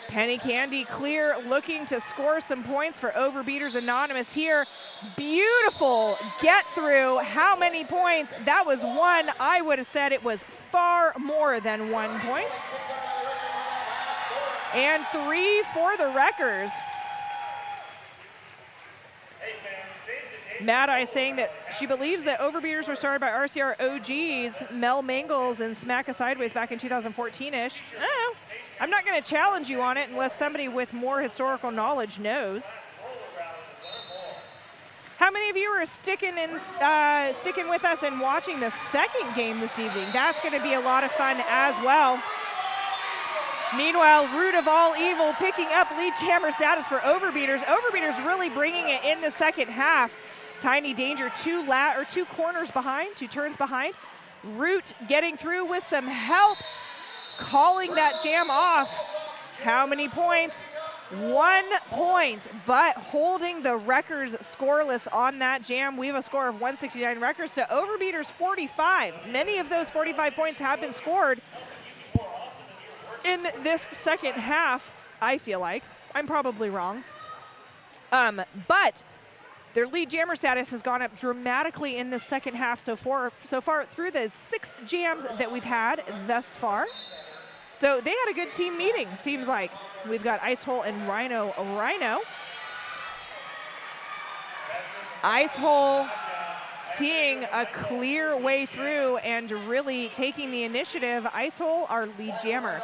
Penny Candy clear, looking to score some points for Overbeaters Anonymous here. Beautiful get through. How many points? That was 1. I would have said it was far more than 1 point. And 3 for the Wreckers. Mad Eye saying that she believes that Overbeaters were started by RCR OGs, Mel Mangles and Smack a Sideways back in 2014-ish. Oh, I'm not going to challenge you on it unless somebody with more historical knowledge knows. How many of you are sticking with us and watching the second game this evening? That's going to be a lot of fun as well. Meanwhile, Root of All Evil picking up lead jammer status for Overbeaters. Overbeaters really bringing it in the second half. Tiny Danger 2 corners behind, 2 turns behind. Root getting through with some help, calling that jam off. How many points? 1 point, but holding the Wreckers scoreless on that jam. We have a score of 169 Wreckers to Overbeaters 45. Many of those 45 points have been scored in this second half, I feel like. I'm probably wrong. But their lead jammer status has gone up dramatically in the second half so far through the 6 jams that we've had thus far. So they had a good team meeting, seems like. We've got Icehole and Rhino. Icehole seeing a clear way through and really taking the initiative. Icehole, our lead jammer.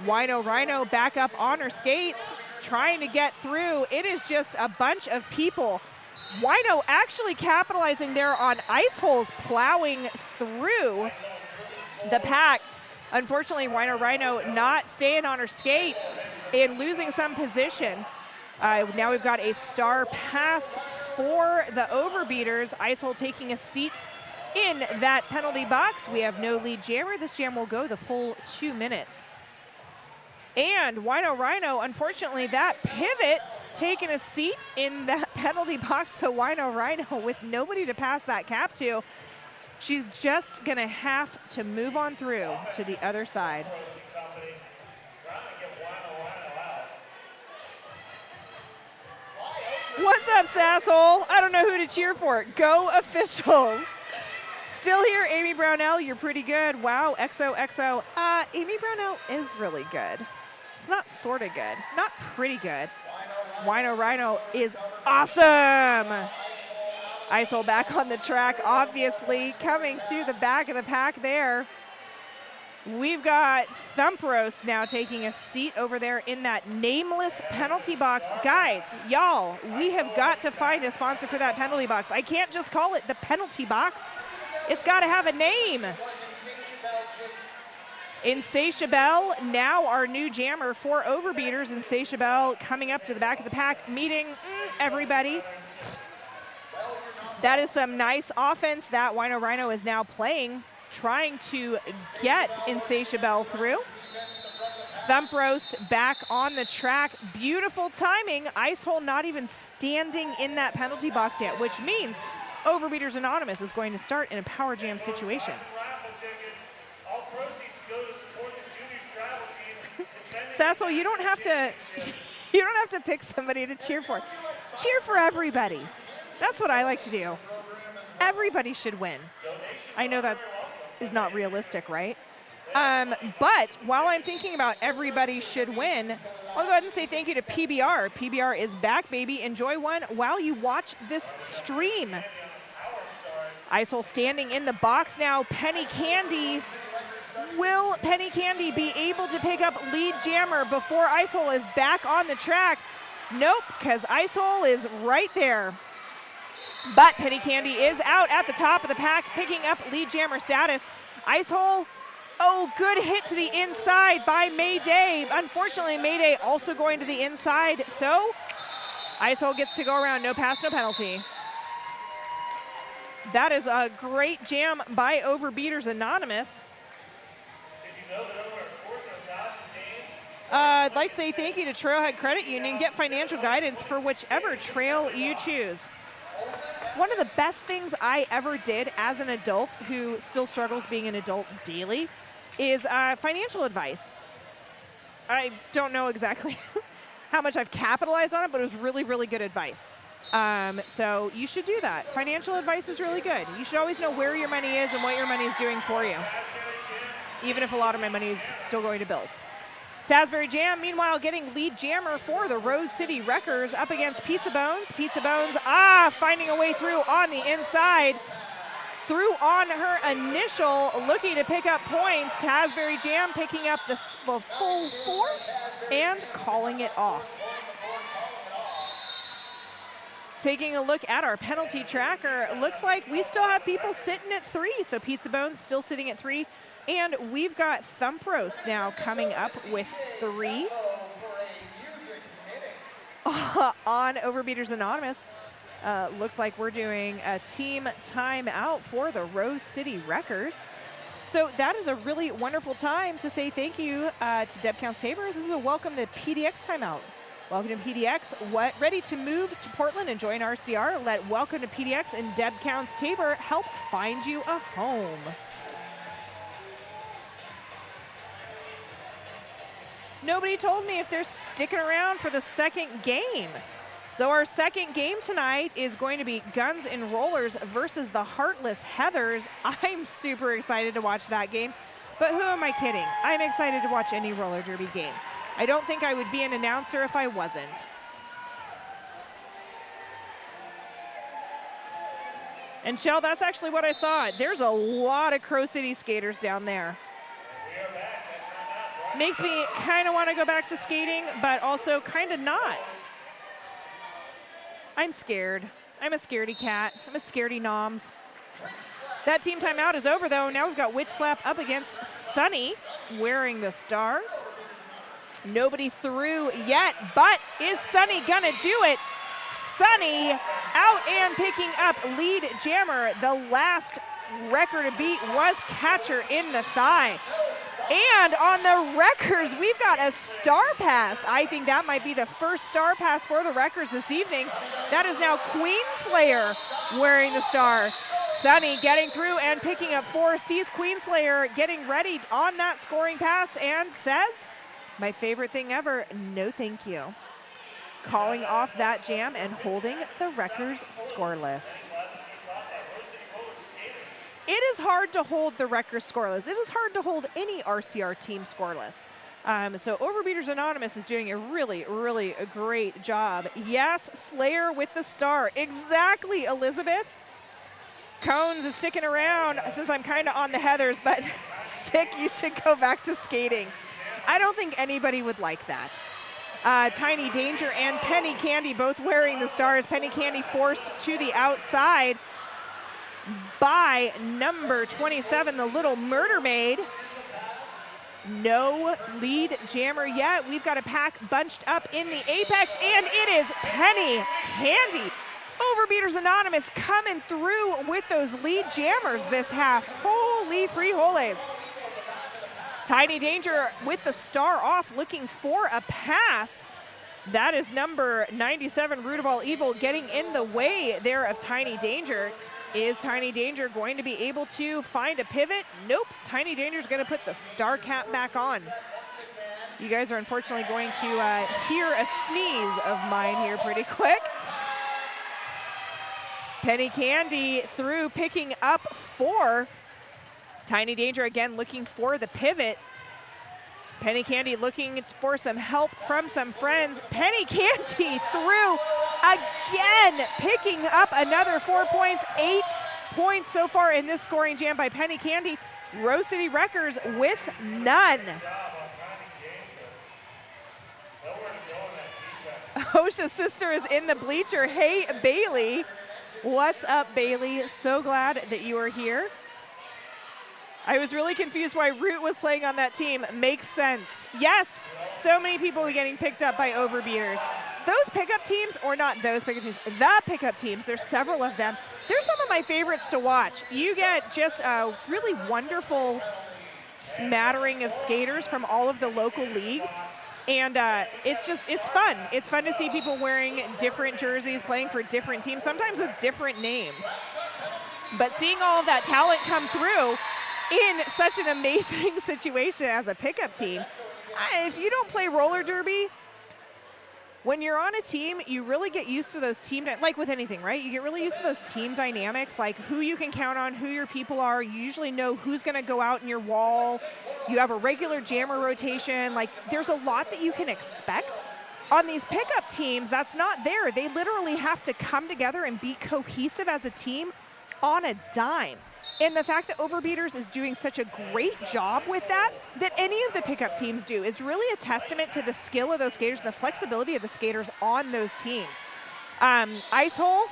Rhino back up on her skates, trying to get through. It is just a bunch of people. Wino actually capitalizing there on Icehole's plowing through the pack. Unfortunately, Rhino not staying on her skates and losing some position. Now we've got a star pass for the Overbeaters. Icehole taking a seat in that penalty box. We have no lead jammer. This jam will go the full 2 minutes. And Rhino, unfortunately, that pivot taking a seat in that penalty box. So Rhino with nobody to pass that cap to. She's just gonna have to move on through to the other side. What's up, Sasshole? I don't know who to cheer for. Go Officials. Still here, Amy Brownell, you're pretty good. Wow, XOXO. Amy Brownell is really good. It's not sorta good, not pretty good. Rhino is awesome. Icehole back on the track, obviously coming to the back of the pack there. We've got Thump Roast now taking a seat over there in that nameless penalty box. Guys, y'all, we have got to find a sponsor for that penalty box. I can't just call it the penalty box. It's got to have a name. Insatiable, now our new jammer for Overbeaters. Insatiable coming up to the back of the pack, meeting everybody. That is some nice offense that Wino Rhino is now playing, trying to get Insatiable through. Thump Roast back on the track. Beautiful timing. Ice Hole not even standing in that penalty box yet, which means Overbeaters Anonymous is going to start in a power jam situation. Sassel, you don't have to pick somebody to cheer for. Cheer for everybody. That's what I like to do. Everybody should win. I know that is not realistic, right? But while I'm thinking about everybody should win, I'll go ahead and say thank you to PBR. PBR is back, baby. Enjoy one while you watch this stream. Isol standing in the box now. Penny Candy. Will Penny Candy be able to pick up lead jammer before Isol is back on the track? Nope, because Isol is right there. But Penny Candy is out at the top of the pack, picking up lead jammer status. Icehole, oh, good hit to the inside by Mayday. Unfortunately, Mayday also going to the inside, so Icehole gets to go around, no pass, no penalty. That is a great jam by Overbeaters Anonymous. I'd like to say thank you to Trailhead Credit Union. Get financial guidance for whichever trail you choose. One of the best things I ever did as an adult who still struggles being an adult daily is financial advice. I don't know exactly how much I've capitalized on it, but it was really, really good advice. So you should do that. Financial advice is really good. You should always know where your money is and what your money is doing for you, even if a lot of my money is still going to bills. Tasbury Jam, meanwhile, getting lead jammer for the Rose City Wreckers up against Pizza Bones. Pizza Bones, finding a way through on the inside. Through on her initial, looking to pick up points. Tasbury Jam picking up the full 4 and calling it off. Taking a look at our penalty tracker, looks like we still have people sitting at 3. So Pizza Bones still sitting at 3. And we've got Thump Roast now coming up with 3 on Overbeaters Anonymous. Looks like we're doing a team timeout for the Rose City Wreckers. So that is a really wonderful time to say thank you to Deb Counts Tabor. This is a welcome to PDX timeout. Welcome to PDX. Ready to move to Portland and join RCR? Let Welcome to PDX and Deb Counts Tabor help find you a home. Nobody told me if they're sticking around for the second game. So our second game tonight is going to be Guns and Rollers versus the Heartless Heathers. I'm super excited to watch that game, but who am I kidding? I'm excited to watch any roller derby game. I don't think I would be an announcer if I wasn't. And Shell, that's actually what I saw. There's a lot of Crow City skaters down there. Makes me kind of want to go back to skating, but also kind of not. I'm scared. I'm a scaredy cat. I'm a scaredy noms. That team timeout is over, though. Now we've got Witch Slap up against Sunny wearing the stars. Nobody through yet, but is Sunny gonna do it? Sunny out and picking up lead jammer. The last record to beat was catcher in the thigh. And on the Wreckers, we've got a star pass. I think that might be the first star pass for the Wreckers this evening. That is now Queenslayer wearing the star. Sunny getting through and picking up 4. Sees Queenslayer getting ready on that scoring pass and says, my favorite thing ever, no thank you. Calling off that jam and holding the Wreckers scoreless. It is hard to hold the Wreckers scoreless. It is hard to hold any RCR team scoreless. So Overbeaters Anonymous is doing a really, really great job. Yes, Slayer with the star. Exactly, Elizabeth. Cones is sticking around since I'm kind of on the Heathers, but Sick, you should go back to skating. I don't think anybody would like that. Tiny Danger and Penny Candy both wearing the stars. Penny Candy forced to the outside by number 27, the Little Murder Maid. No lead jammer yet. We've got a pack bunched up in the apex, and it is Penny Candy. Overbeaters Anonymous coming through with those lead jammers this half. Holy frijoles. Tiny Danger with the star off, looking for a pass. That is number 97, Root of All Evil, getting in the way there of Tiny Danger. Is Tiny Danger going to be able to find a pivot? Nope. Tiny Danger's going to put the star cap back on. You guys are unfortunately going to hear a sneeze of mine here pretty quick. Penny Candy through, picking up 4. Tiny Danger again looking for the pivot. Penny Candy looking for some help from some friends. Penny Candy through again, picking up another 4 points. 8 points so far in this scoring jam by Penny Candy. Rose City Wreckers with none. Osha's sister is in the bleacher. Hey, Bailey. What's up, Bailey? So glad that you are here. I was really confused why Root was playing on that team. Makes sense. Yes, so many people were getting picked up by Overbeaters. Those pickup teams, or not those pickup teams, the pickup teams, there's several of them. They're some of my favorites to watch. You get just a really wonderful smattering of skaters from all of the local leagues. And it's fun. It's fun to see people wearing different jerseys, playing for different teams, sometimes with different names. But seeing all of that talent come through in such an amazing situation as a pickup team, if you don't play roller derby, when you're on a team, you really get used to those team, like with anything, right? You get really used to those team dynamics, like who you can count on, who your people are. You usually know who's going to go out in your wall. You have a regular jammer rotation. Like, there's a lot that you can expect. On these pickup teams, that's not there. They literally have to come together and be cohesive as a team on a dime. And the fact that Overbeaters is doing such a great job with that any of the pickup teams do, is really a testament to the skill of those skaters and the flexibility of the skaters on those teams. Ice Hole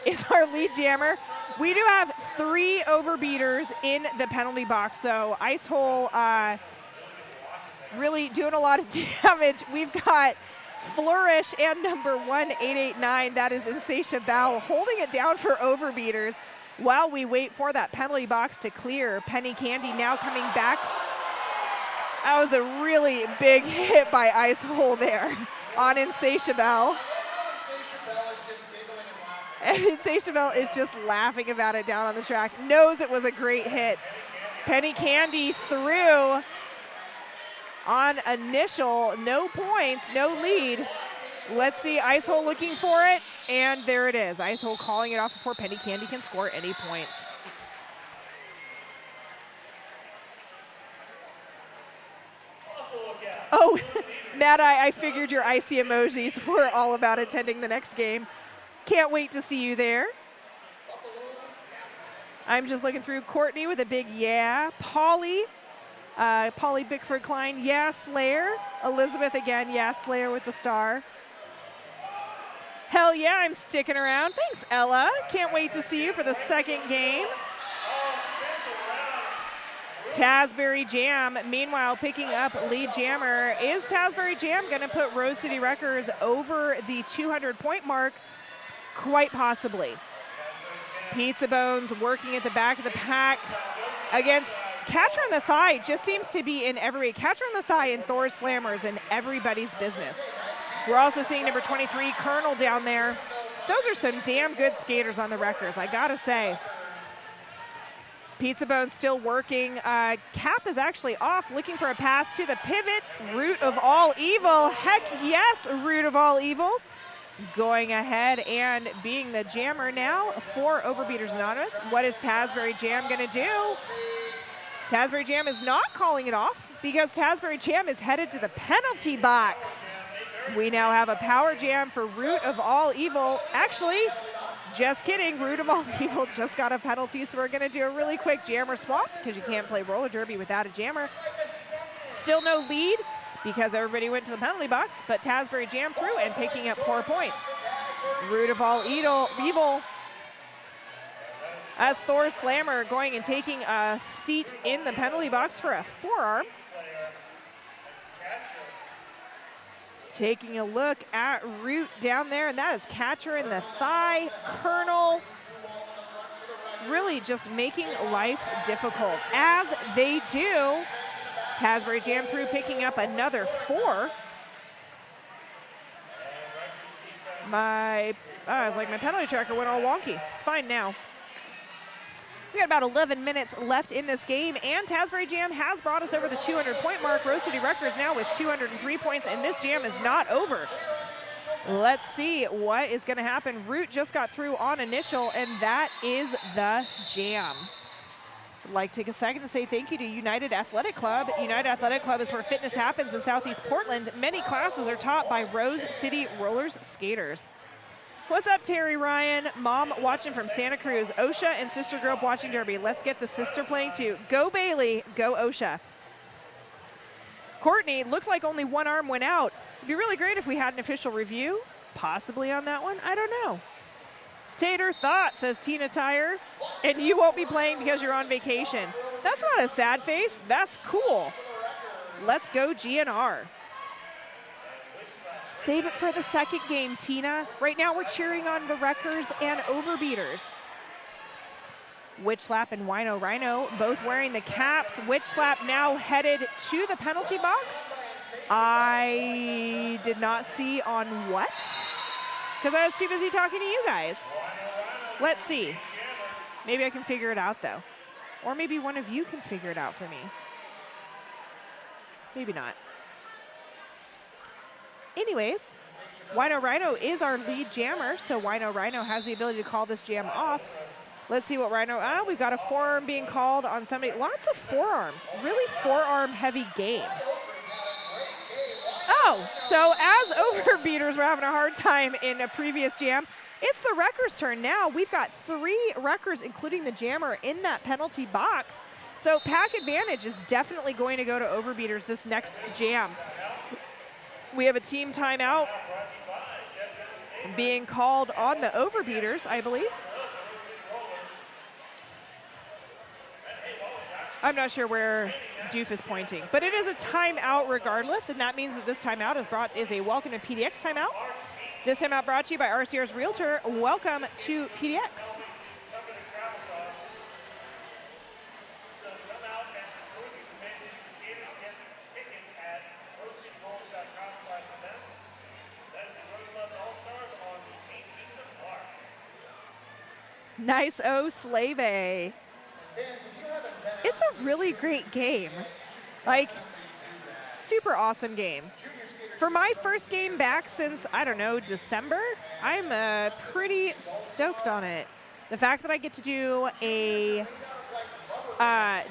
is our lead jammer. We do have 3 Overbeaters in the penalty box, so Ice Hole really doing a lot of damage. We've got Flourish and number 1889, that is Insatiable, holding it down for Overbeaters while we wait for that penalty box to clear. Penny Candy now coming back. That was a really big hit by Ice Hole there on Insatiable. And Insatiable is just laughing about it down on the track. Knows it was a great hit. Penny Candy through on initial, no points, no lead. Let's see, Ice Hole looking for it, and there it is. Ice Hole calling it off before Penny Candy can score any points. Oh, Matt, I figured your icy emojis were all about attending the next game. Can't wait to see you there. I'm just looking through. Courtney with a big yeah. Polly Bickford Klein, yeah. Slayer. Elizabeth again, yeah. Slayer with the star. Hell yeah, I'm sticking around. Thanks, Ella. Can't wait to see you for the second game. Tasbury Jam, meanwhile, picking up lead jammer. Is Tasbury Jam going to put Rose City Wreckers over the 200-point mark? Quite possibly. Pizza Bones working at the back of the pack against Catcher on the Thigh. Just seems to be in every Catcher on the Thigh and Thor Slammers in everybody's business. We're also seeing number 23, Colonel, down there. Those are some damn good skaters on the Wreckers, I gotta say. Pizza Bones still working. Cap is actually off, looking for a pass to the pivot. Root of All Evil. Heck yes, Root of All Evil. Going ahead and being the jammer now for Overbeaters Anonymous. What is Tasbury Jam gonna do? Tasbury Jam is not calling it off because Tasbury Jam is headed to the penalty box. We now have a power jam for Root of All Evil. Actually, just kidding, Root of All Evil just got a penalty, so we're gonna do a really quick jammer swap because you can't play roller derby without a jammer. Still no lead because everybody went to the penalty box, but Tasbury Jam through and picking up 4 points. Root of All Evil as Thor Slammer going and taking a seat in the penalty box for a forearm. Taking a look at Root down there, and that is catcher in the thigh. Colonel really just making life difficult, as they do. Tasbury Jam through, picking up another 4. It's like my penalty tracker went all wonky. It's fine now. We got about 11 minutes left in this game, and Tasbury Jam has brought us over the 200-point mark. Rose City Wreckers now with 203 points, and this jam is not over. Let's see what is going to happen. Root just got through on initial, and that is the jam. I'd like to take a second to say thank you to United Athletic Club. United Athletic Club is where fitness happens in Southeast Portland. Many classes are taught by Rose City Rollers skaters. What's up, Terry Ryan? Mom watching from Santa Cruz. OSHA and sister grew up watching Derby. Let's get the sister playing too. Go Bailey, go OSHA. Courtney, looked like only one arm went out. It'd be really great if we had an official review, possibly on that one. I don't know. Tater thought, says Tina Tyre, and you won't be playing because you're on vacation. That's not a sad face. That's cool. Let's go GNR. Save it for the second game, Tina. Right now we're cheering on the Wreckers and Overbeaters. Witch Slap and Wino Rhino both wearing the caps. Witch Slap now headed to the penalty box. I did not see on what, because I was too busy talking to you guys. Let's see. Maybe I can figure it out though. Or maybe one of you can figure it out for me. Maybe not. Anyways, Wino Rhino is our lead jammer, so Wino Rhino has the ability to call this jam off. Let's see what Rhino, we've got a forearm being called on somebody. Lots of forearms, really forearm heavy game. Oh, so as Overbeaters were having a hard time in a previous jam, it's the Wreckers' turn now. We've got 3 Wreckers, including the jammer, in that penalty box. So pack advantage is definitely going to go to Overbeaters this next jam. We have a team timeout being called on the Overbeaters, I believe. I'm not sure where Doof is pointing, but it is a timeout regardless, and that means that this timeout is a welcome to PDX timeout. This timeout brought to you by RCR's Realtor. Welcome to PDX. Nice Slave. It's a really great game. Like, super awesome game. For my first game back since, I don't know, December, I'm pretty stoked on it. The fact that I get to do a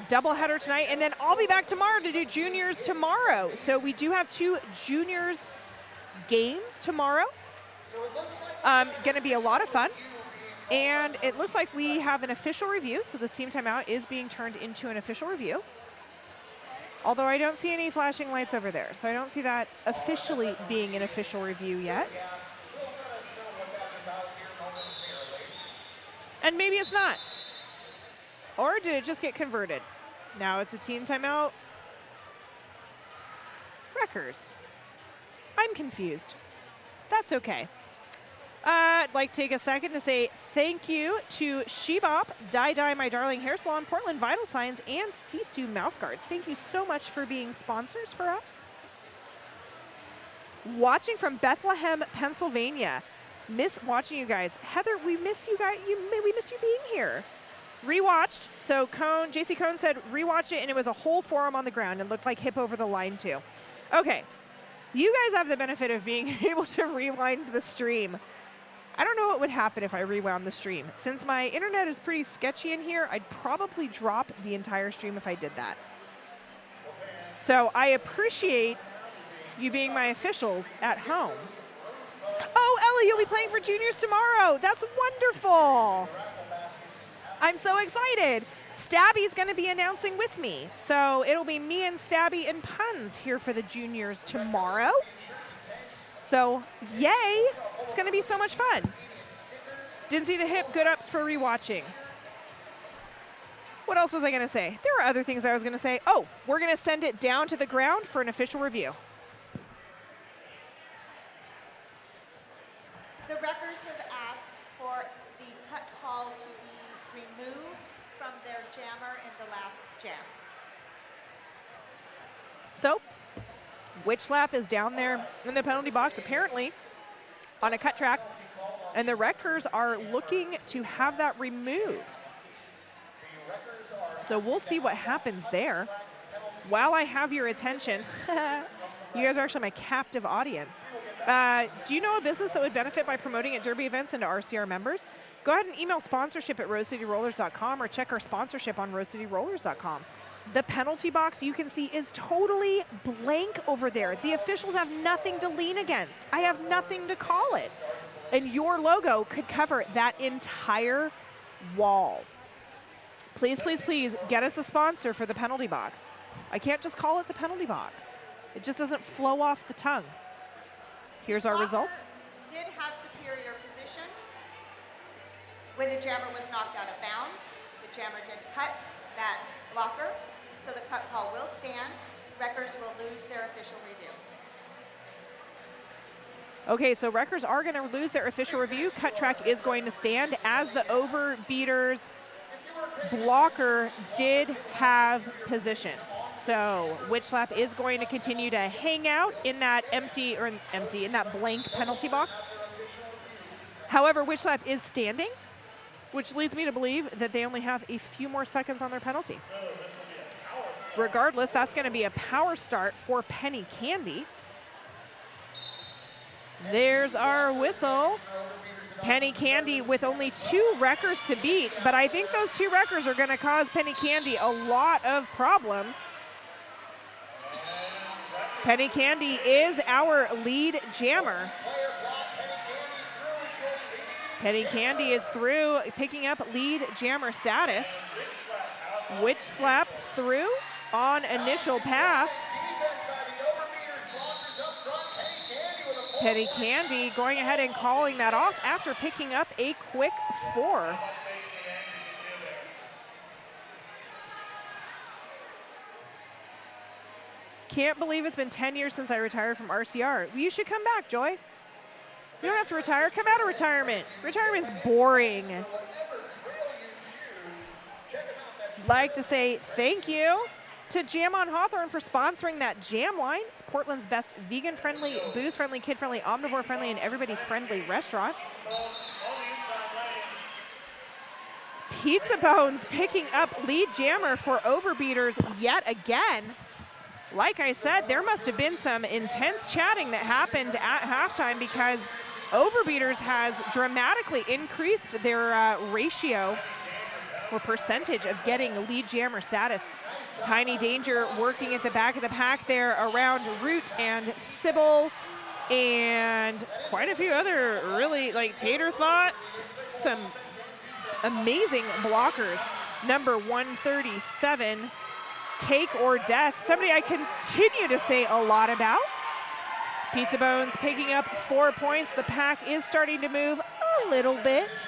doubleheader tonight, and then I'll be back tomorrow to do juniors tomorrow. So we do have 2 juniors games tomorrow. Gonna be a lot of fun. And it looks like we have an official review, so this team timeout is being turned into an official review. Although I don't see any flashing lights over there, so I don't see that officially being an official review yet. And maybe it's not. Or did it just get converted? Now it's a team timeout. Wreckers. I'm confused. That's okay. I'd like to take a second to say thank you to Shebop, Dye My Darling Hair Salon, Portland Vital Signs, and Sisu Mouthguards. Thank you so much for being sponsors for us. Watching from Bethlehem, Pennsylvania. Miss watching you guys. Heather, we miss you guys. We missed you being here. Rewatched. So Cone, JC Cone said rewatch it, and it was a whole forearm on the ground and looked like hip over the line too. Okay. You guys have the benefit of being able to rewind the stream. I don't know what would happen if I rewound the stream. Since my internet is pretty sketchy in here, I'd probably drop the entire stream if I did that. So I appreciate you being my officials at home. Oh, Ellie, you'll be playing for juniors tomorrow. That's wonderful. I'm so excited. Stabby's going to be announcing with me. So it'll be me and Stabby and Puns here for the juniors tomorrow. So, yay. It's going to be so much fun. Didn't see the hip good ups for rewatching. What else was I going to say? There were other things I was going to say. Oh, we're going to send it down to the ground for an official review.
Wreckers have asked for the cut call to be removed from their jammer in the last jam.
So, Witch Slap is down there in the penalty box, apparently, on a cut track, and the Wreckers are looking to have that removed. So we'll see what happens there. While I have your attention, you guys are actually my captive audience. Do you know a business that would benefit by promoting at Derby events and to RCR members? Go ahead and email sponsorship at rosecityrollers.com or check our sponsorship on rosecityrollers.com. The penalty box, you can see, is totally blank over there. The officials have nothing to lean against. I have nothing to call it. And your logo could cover that entire wall. Please, please, please get us a sponsor for the penalty box. I can't just call it the penalty box. It just doesn't flow off the tongue. Here's our results.
Did have superior position when the jammer was knocked out of bounds. The jammer did cut that blocker, so the cut call will stand. Wreckers will lose their official review.
Okay, so Wreckers are going to lose their official review. Cut track is going to stand as the Overbeaters blocker did have position. So Witch Slap is going to continue to hang out in that in that blank penalty box. However, Witch Slap is standing, which leads me to believe that they only have a few more seconds on their penalty. Regardless, that's going to be a power start for Penny Candy. There's our whistle. Penny Candy with only 2 Wreckers to beat, but I think those 2 Wreckers are going to cause Penny Candy a lot of problems. Penny Candy is our lead jammer. Penny Candy is through, picking up lead jammer status. Witch Slap through on initial pass. Penny Candy going ahead and calling that off after picking up a quick 4. Can't believe it's been 10 years since I retired from RCR. You should come back, Joy. You don't have to retire. Come out of retirement. Retirement's boring. Like to say thank you to Jam on Hawthorne for sponsoring that jam line. It's Portland's best vegan-friendly, booze-friendly, kid-friendly, omnivore-friendly, and everybody-friendly restaurant. Pizza Bones picking up lead jammer for Overbeaters yet again. Like I said, there must have been some intense chatting that happened at halftime because Overbeaters has dramatically increased their ratio or percentage of getting lead jammer status. Tiny Danger working at the back of the pack there around Root and Sybil and quite a few other really, like Tater Thought, some amazing blockers. Number 137, Cake or Death, somebody I continue to say a lot about. Pizza Bones picking up 4 points. The pack is starting to move a little bit.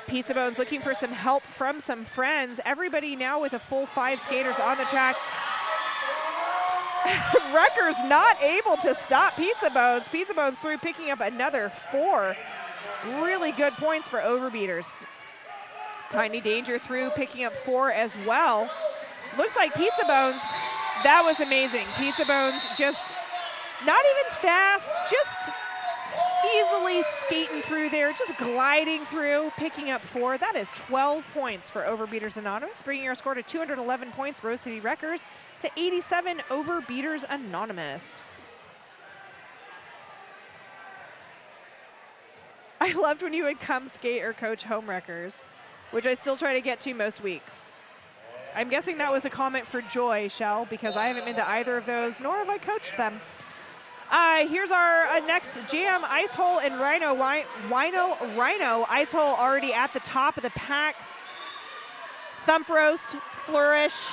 Pizza Bones looking for some help from some friends. Everybody now with a full 5 skaters on the track. Wreckers not able to stop Pizza Bones. Pizza Bones through picking up another 4. Really good points for Overbeaters. Tiny Danger through picking up 4 as well. Looks like Pizza Bones, that was amazing. Pizza Bones just not even fast, just easily skating through there, just gliding through, picking up 4. That is 12 points for Overbeaters Anonymous, bringing our score to 211 points, Rose City Wreckers, to 87 Overbeaters Anonymous. I loved when you would come skate or coach home Wreckers, which I still try to get to most weeks. I'm guessing that was a comment for Joy, Shell, because I haven't been to either of those, nor have I coached them. Here's our next jam, Ice Hole and Rhino. Rhino, Ice Hole already at the top of the pack. Thump Roast, Flourish.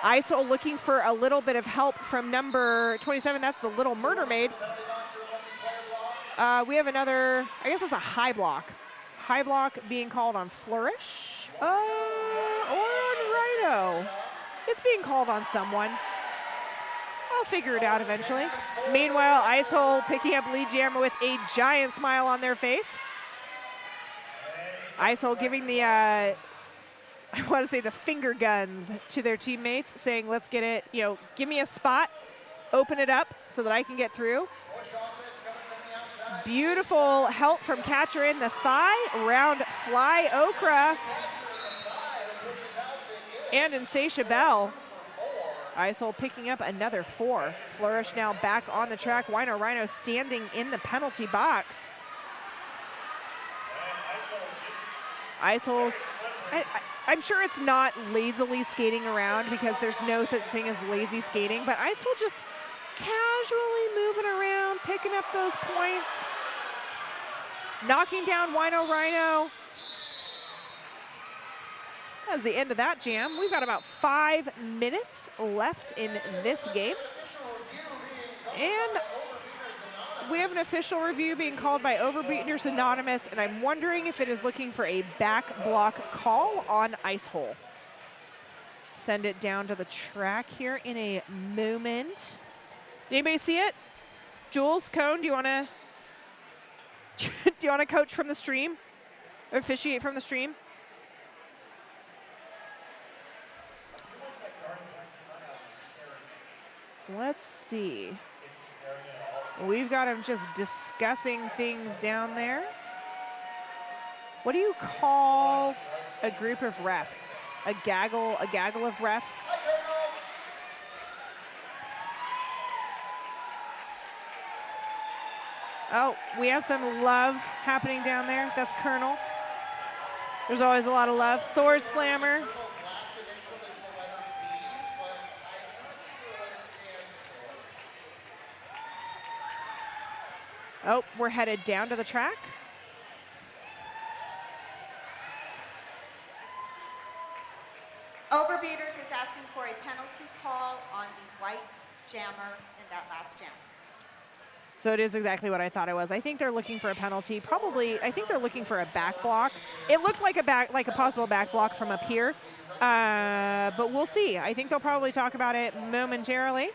Ice Hole looking for a little bit of help from number 27. That's the Little Murder Maid. We have another, I guess that's a high block. High block being called on Flourish or on Rhino. It's being called on someone. They'll figure it out eventually. Meanwhile, Icehole picking up lead jammer with a giant smile on their face. Icehole giving the, I want to say the finger guns to their teammates, saying, let's get it, give me a spot, open it up so that I can get through. Beautiful help from catcher in the thigh, round fly Okra, and Insatiable. Icehole picking up another 4. Flourish now back on the track. Wino Rhino standing in the penalty box. Icehole's, I'm sure it's not lazily skating around because there's no such thing as lazy skating, but Icehole just casually moving around, picking up those points, knocking down Wino Rhino. That's the end of that jam. We've got about 5 minutes left in this game. And we have an official review being called by Overbeaters Anonymous, and I'm wondering if it is looking for a back block call on Icehole. Send it down to the track here in a moment. Did anybody see it? Jules, Cone, do you want to coach from the stream? Or officiate from the stream? Let's see. We've got him just discussing things down there. What do you call a group of refs? A gaggle of refs? Oh, we have some love happening down there. That's Colonel. There's always a lot of love. Thor's Slammer. Oh, we're headed down to the track.
Overbeaters is asking for a penalty call on the white jammer in that last jam.
So it is exactly what I thought it was. I think they're looking for a penalty. Probably, I think they're looking for a back block. It looked like a possible back block from up here, but we'll see. I think they'll probably talk about it momentarily.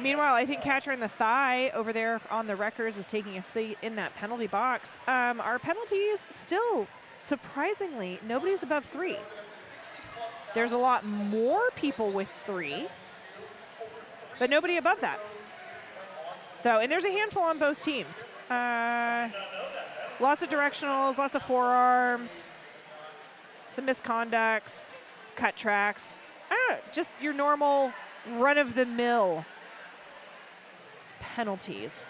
Meanwhile, I think catcher in the thigh over there on the Wreckers is taking a seat in that penalty box. Our penalties still, surprisingly, nobody's above 3. There's a lot more people with 3, but nobody above that. So, and there's a handful on both teams. Lots of directionals, lots of forearms, some misconducts, cut tracks. I don't know, just your normal run-of-the-mill penalties.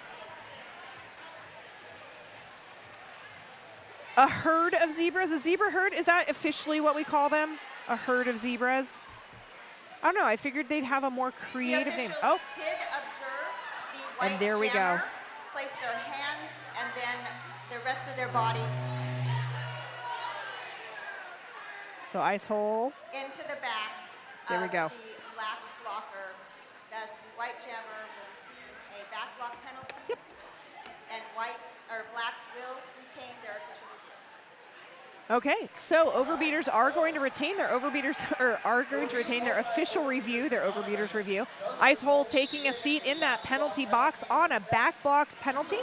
A herd of zebras, a zebra herd, is that officially what we call them? A herd of zebras? I don't know, I figured they'd have a more creative name. Oh,
did observe the white
and there we go.
jammer place their hands and then the rest of their body
so Icehole.
into the back
There we
of
go.
the black blocker. Thus, the white jammer will receive a back block penalty.
Yep.
And black will retain their official review.
Okay, so Overbeaters are going to retain their official review, their Overbeaters review. Icehole taking a seat in that penalty box on a back block penalty,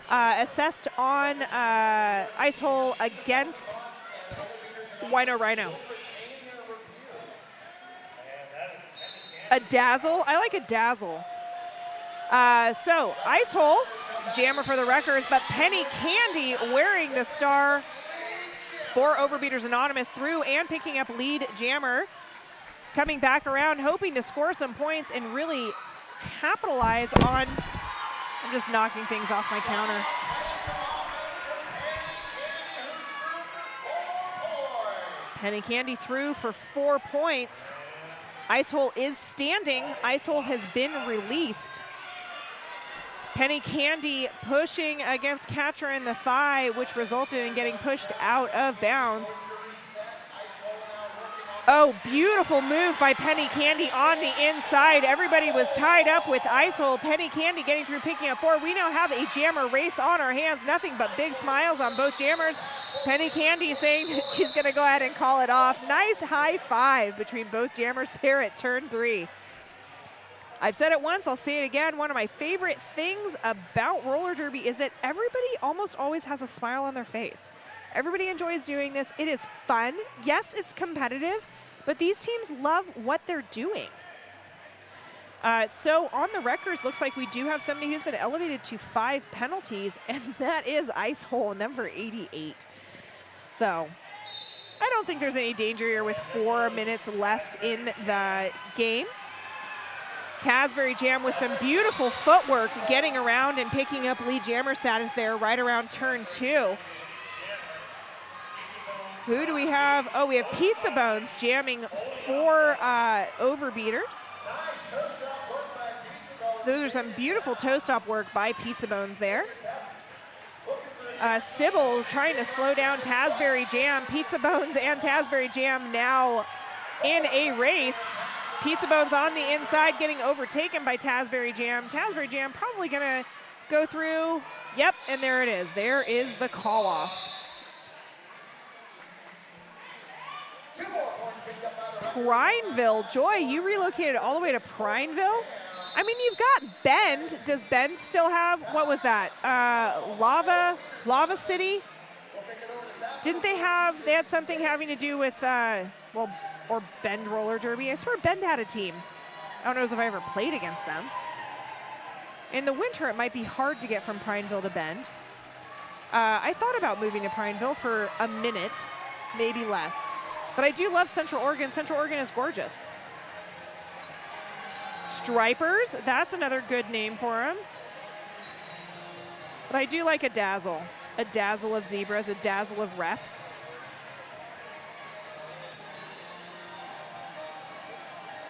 assessed on Icehole against Wino Rhino. A dazzle, I like a dazzle. So Icehole, jammer for the Wreckers, but Penny Candy wearing the star for Overbeaters Anonymous through and picking up lead jammer, coming back around, hoping to score some points and really capitalize on, I'm just knocking things off my counter. Penny Candy through for 4 points. Icehole is standing. Icehole has been released. Penny Candy pushing against catcher in the thigh, which resulted in getting pushed out of bounds. Oh, beautiful move by Penny Candy on the inside. Everybody was tied up with Icehole. Penny Candy getting through, picking up 4. We now have a jammer race on our hands. Nothing but big smiles on both jammers. Penny Candy saying that she's going to go ahead and call it off. Nice high five between both jammers there at turn 3. I've said it once, I'll say it again. One of my favorite things about roller derby is that everybody almost always has a smile on their face. Everybody enjoys doing this. It is fun. Yes, it's competitive, but these teams love what they're doing. So on the records, looks like we do have somebody who's been elevated to 5 penalties, and that is ice hole number 88. So I don't think there's any danger here with 4 minutes left in the game. Tasbury Jam with some beautiful footwork, getting around and picking up lead jammer status there right around turn 2. Who do we have? Oh, we have Pizza Bones jamming for Overbeaters. Those are some beautiful toe stop work by Pizza Bones there. Sybil trying to slow down Tasbury Jam. Pizza Bones and Tasbury Jam now in a race. Pizza Bones on the inside getting overtaken by Tasbury Jam. Tasbury Jam probably gonna go through. Yep, and there it is. There is the call off. Prineville, Joy, you relocated all the way to Prineville? I mean, you've got Bend. Does Bend still have, what was that? Lava City? Didn't they had something having to do with, or Bend Roller Derby? I swear Bend had a team. I don't know if I ever played against them. In the winter, it might be hard to get from Prineville to Bend. I thought about moving to Prineville for a minute, maybe less. But I do love Central Oregon. Central Oregon is gorgeous. Stripers, that's another good name for them. But I do like a dazzle of zebras, a dazzle of refs.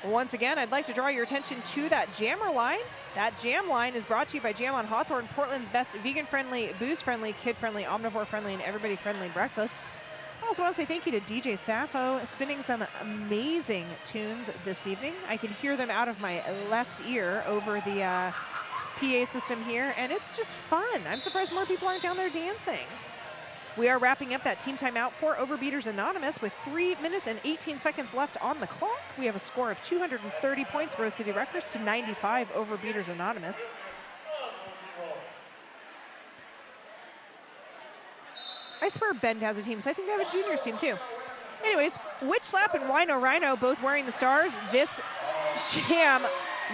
Once again, I'd like to draw your attention to that jammer line. That jam line is brought to you by Jam on Hawthorne, Portland's best vegan-friendly, booze-friendly, kid-friendly, omnivore-friendly, and everybody-friendly breakfast. I also want to say thank you to DJ Sappho, spinning some amazing tunes this evening. I can hear them out of my left ear over the PA system here, and it's just fun. I'm surprised more people aren't down there dancing. We are wrapping up that team timeout for Overbeaters Anonymous with 3 minutes and 18 seconds left on the clock. We have a score of 230 points, Rose City Wreckers, to 95, Overbeaters Anonymous. I swear Bend has a team, so I think they have a juniors team too. Anyways, Witch Slap and Wino Rhino both wearing the stars. This jam,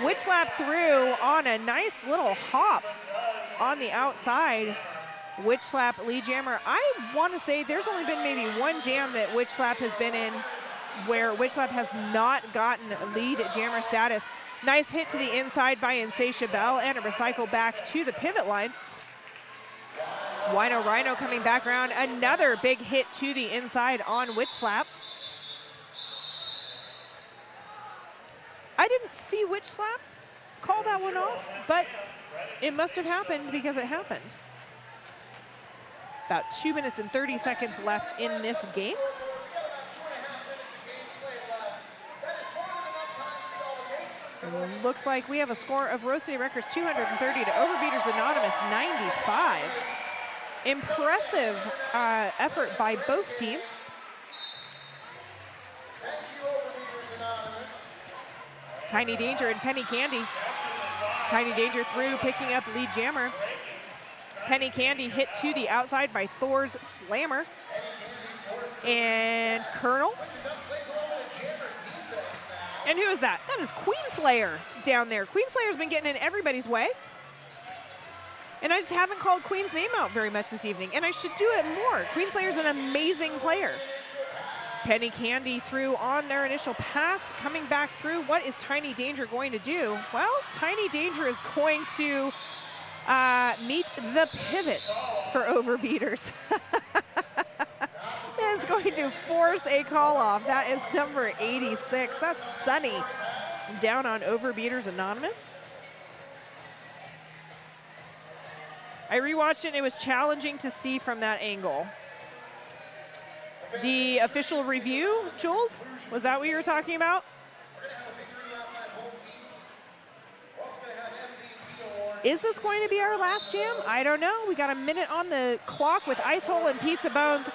Witch Slap through on a nice little hop on the outside. Witch Slap lead jammer. I want to say there's only been maybe one jam that Witch Slap has been in where Witch Slap has not gotten lead jammer status. Nice hit to the inside by Insatiable and a recycle back to the pivot line. Wino Rhino coming back around. Another big hit to the inside on Witch Slap. I didn't see Witch Slap call that one off, but it must have happened because it happened. About 2 minutes and 30 seconds left in this game. And looks like we have a score of Rose City Wreckers 230 to Overbeaters Anonymous 95. Impressive effort by both teams. Tiny Danger and Penny Candy. Tiny Danger through, picking up lead jammer. Penny Candy hit to the outside by Thor's Slammer. And Colonel. And who is that? That is Queenslayer down there. Queenslayer's been getting in everybody's way. And I just haven't called Queen's name out very much this evening, and I should do it more. Queenslayer's an amazing player. Penny Candy through on their initial pass, coming back through. What is Tiny Danger going to do? Well, Tiny Danger is going to meet the pivot for Overbeaters. Is going to force a call off. That is number 86. That's Sunny down on Overbeaters Anonymous. I rewatched it and it was challenging to see from that angle. The official review, Jules, was that what you were talking about? Is this going to be our last jam? I don't know. We got a minute on the clock with Ice Hole and Pizza Bones.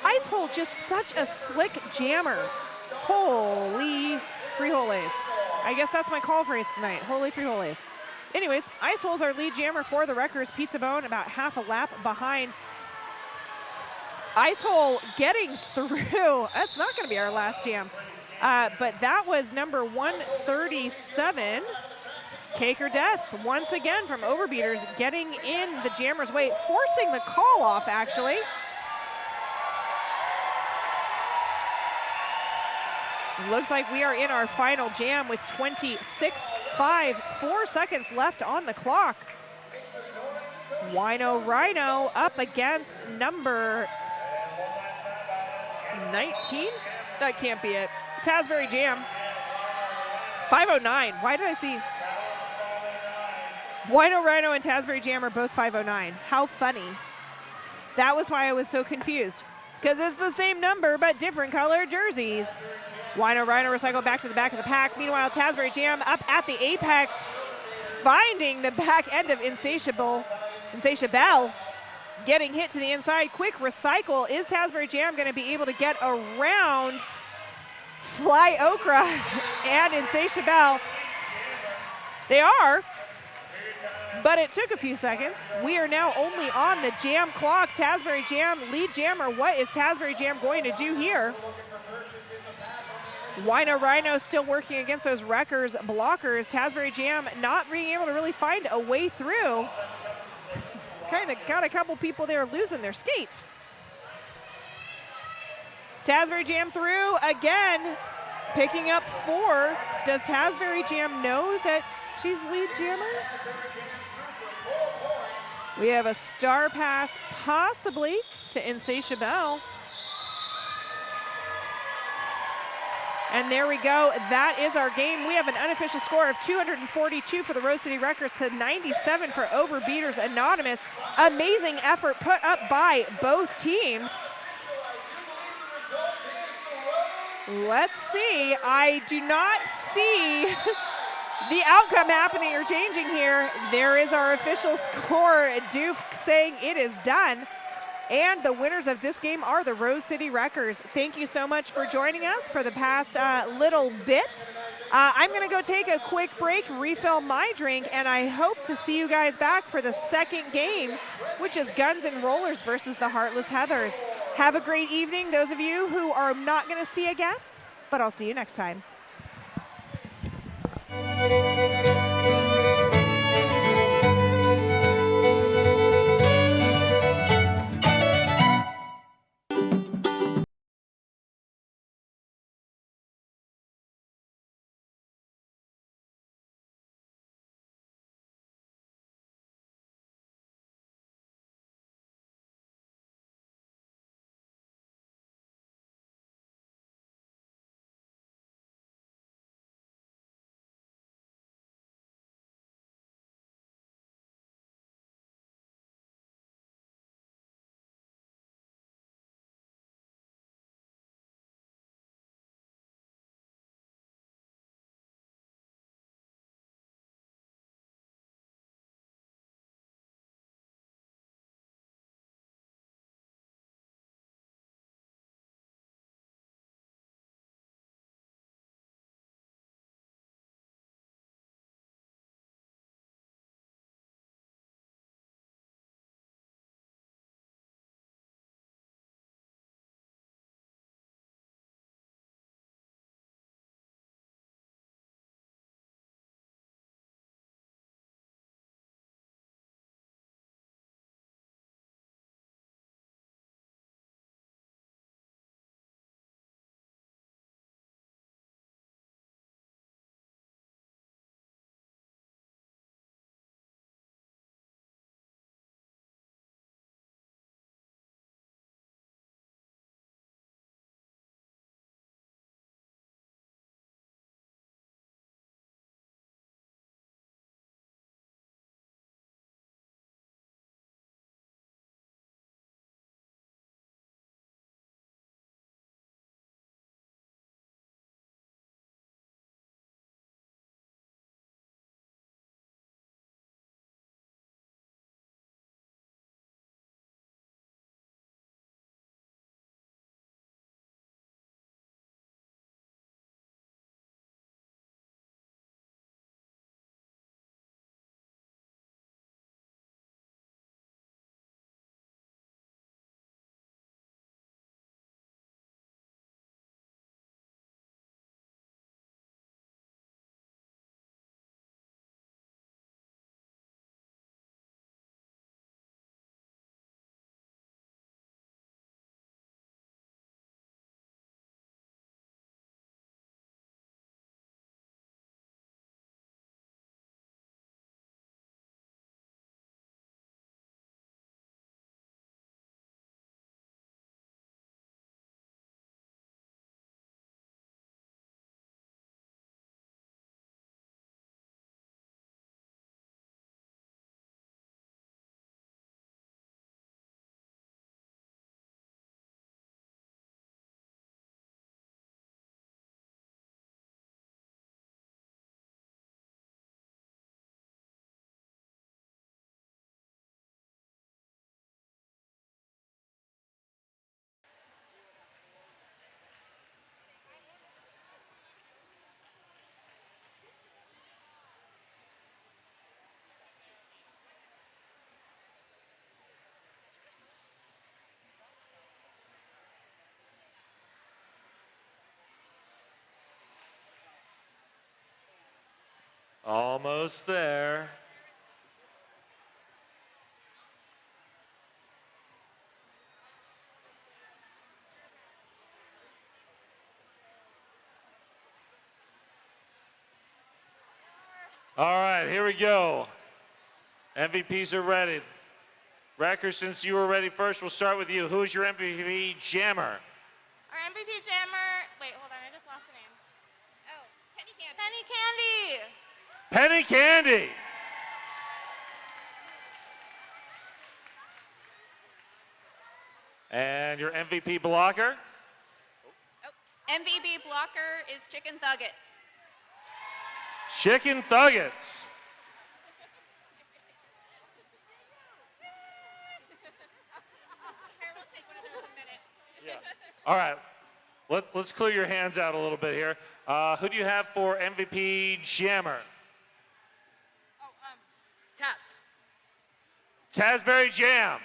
Ice Hole, just such a slick jammer. Holy frijoles. I guess that's my call phrase tonight. Holy free holies. Anyways, Ice Hole's our lead jammer for the Wreckers. Pizza Bone about half a lap behind. Ice Hole getting through. That's not going to be our last jam. But that was number 137. Cake or Death, once again from Overbeaters, getting in the jammer's way, forcing the call off, actually. Looks like we are in our final jam with 26.5, 4 seconds left on the clock. Wino Rhino up against number 19? That can't be it. Tasbury Jam. 509. Why did I see? Wino Rhino and Tasbury Jam are both 509. How funny. That was why I was so confused. Because it's the same number, but different colored jerseys. Wino Rhino recycled back to the back of the pack. Meanwhile, Tasbury Jam up at the apex, finding the back end of Insatiable, getting hit to the inside. Quick recycle. Is Tasbury Jam going to be able to get around Fly Okra and Insatiable? They are, but it took a few seconds. We are now only on the jam clock. Tasbury Jam, lead jammer. What is Tasbury Jam going to do here? Wino Rhino still working against those Wreckers blockers. Tasbury Jam not being able to really find a way through. Kind of got a couple people there losing their skates. Tasbury Jam through again, picking up 4. Does Tasbury Jam know that she's lead jammer? We have a star pass possibly to Insatiable. And there we go. That is our game. We have an unofficial score of 242 for the Rose City Wreckers to 97 for Overbeaters Anonymous. Amazing effort put up by both teams. Let's see. I do not see the outcome happening or changing here. There is our official score. Doof saying it is done. And the winners of this game are the Rose City Wreckers. Thank you so much for joining us for the past little bit. I'm going to go take a quick break, refill my drink, and I hope to see you guys back for the second game, which is Guns and Rollers versus the Heartless Heathers. Have a great evening, those of you who are not going to see again, but I'll see you next time.
Almost there. All right, here we go. MVPs are ready. Wrecker, since you were ready first, we'll start with you. Who's your MVP jammer?
Our MVP jammer, wait, hold on, I just lost the name. Oh, Penny Candy.
Penny Candy. And your MVP blocker?
MVP blocker is Chicken Thuggets.
Chicken Thuggets.
Here, we'll take one of those in a minute.
Yeah. All right. Let's clear your hands out a little bit here. Who do you have for MVP jammer?
Oh, Taz.
Tazberry Jam.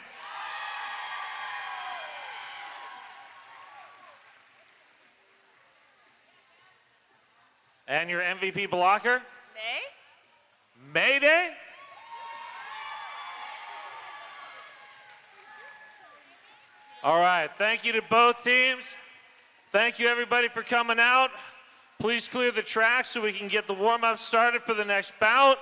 And your MVP blocker? Mayday? All right, thank you to both teams. Thank you everybody for coming out. Please clear the track so we can get the warm-up started for the next bout.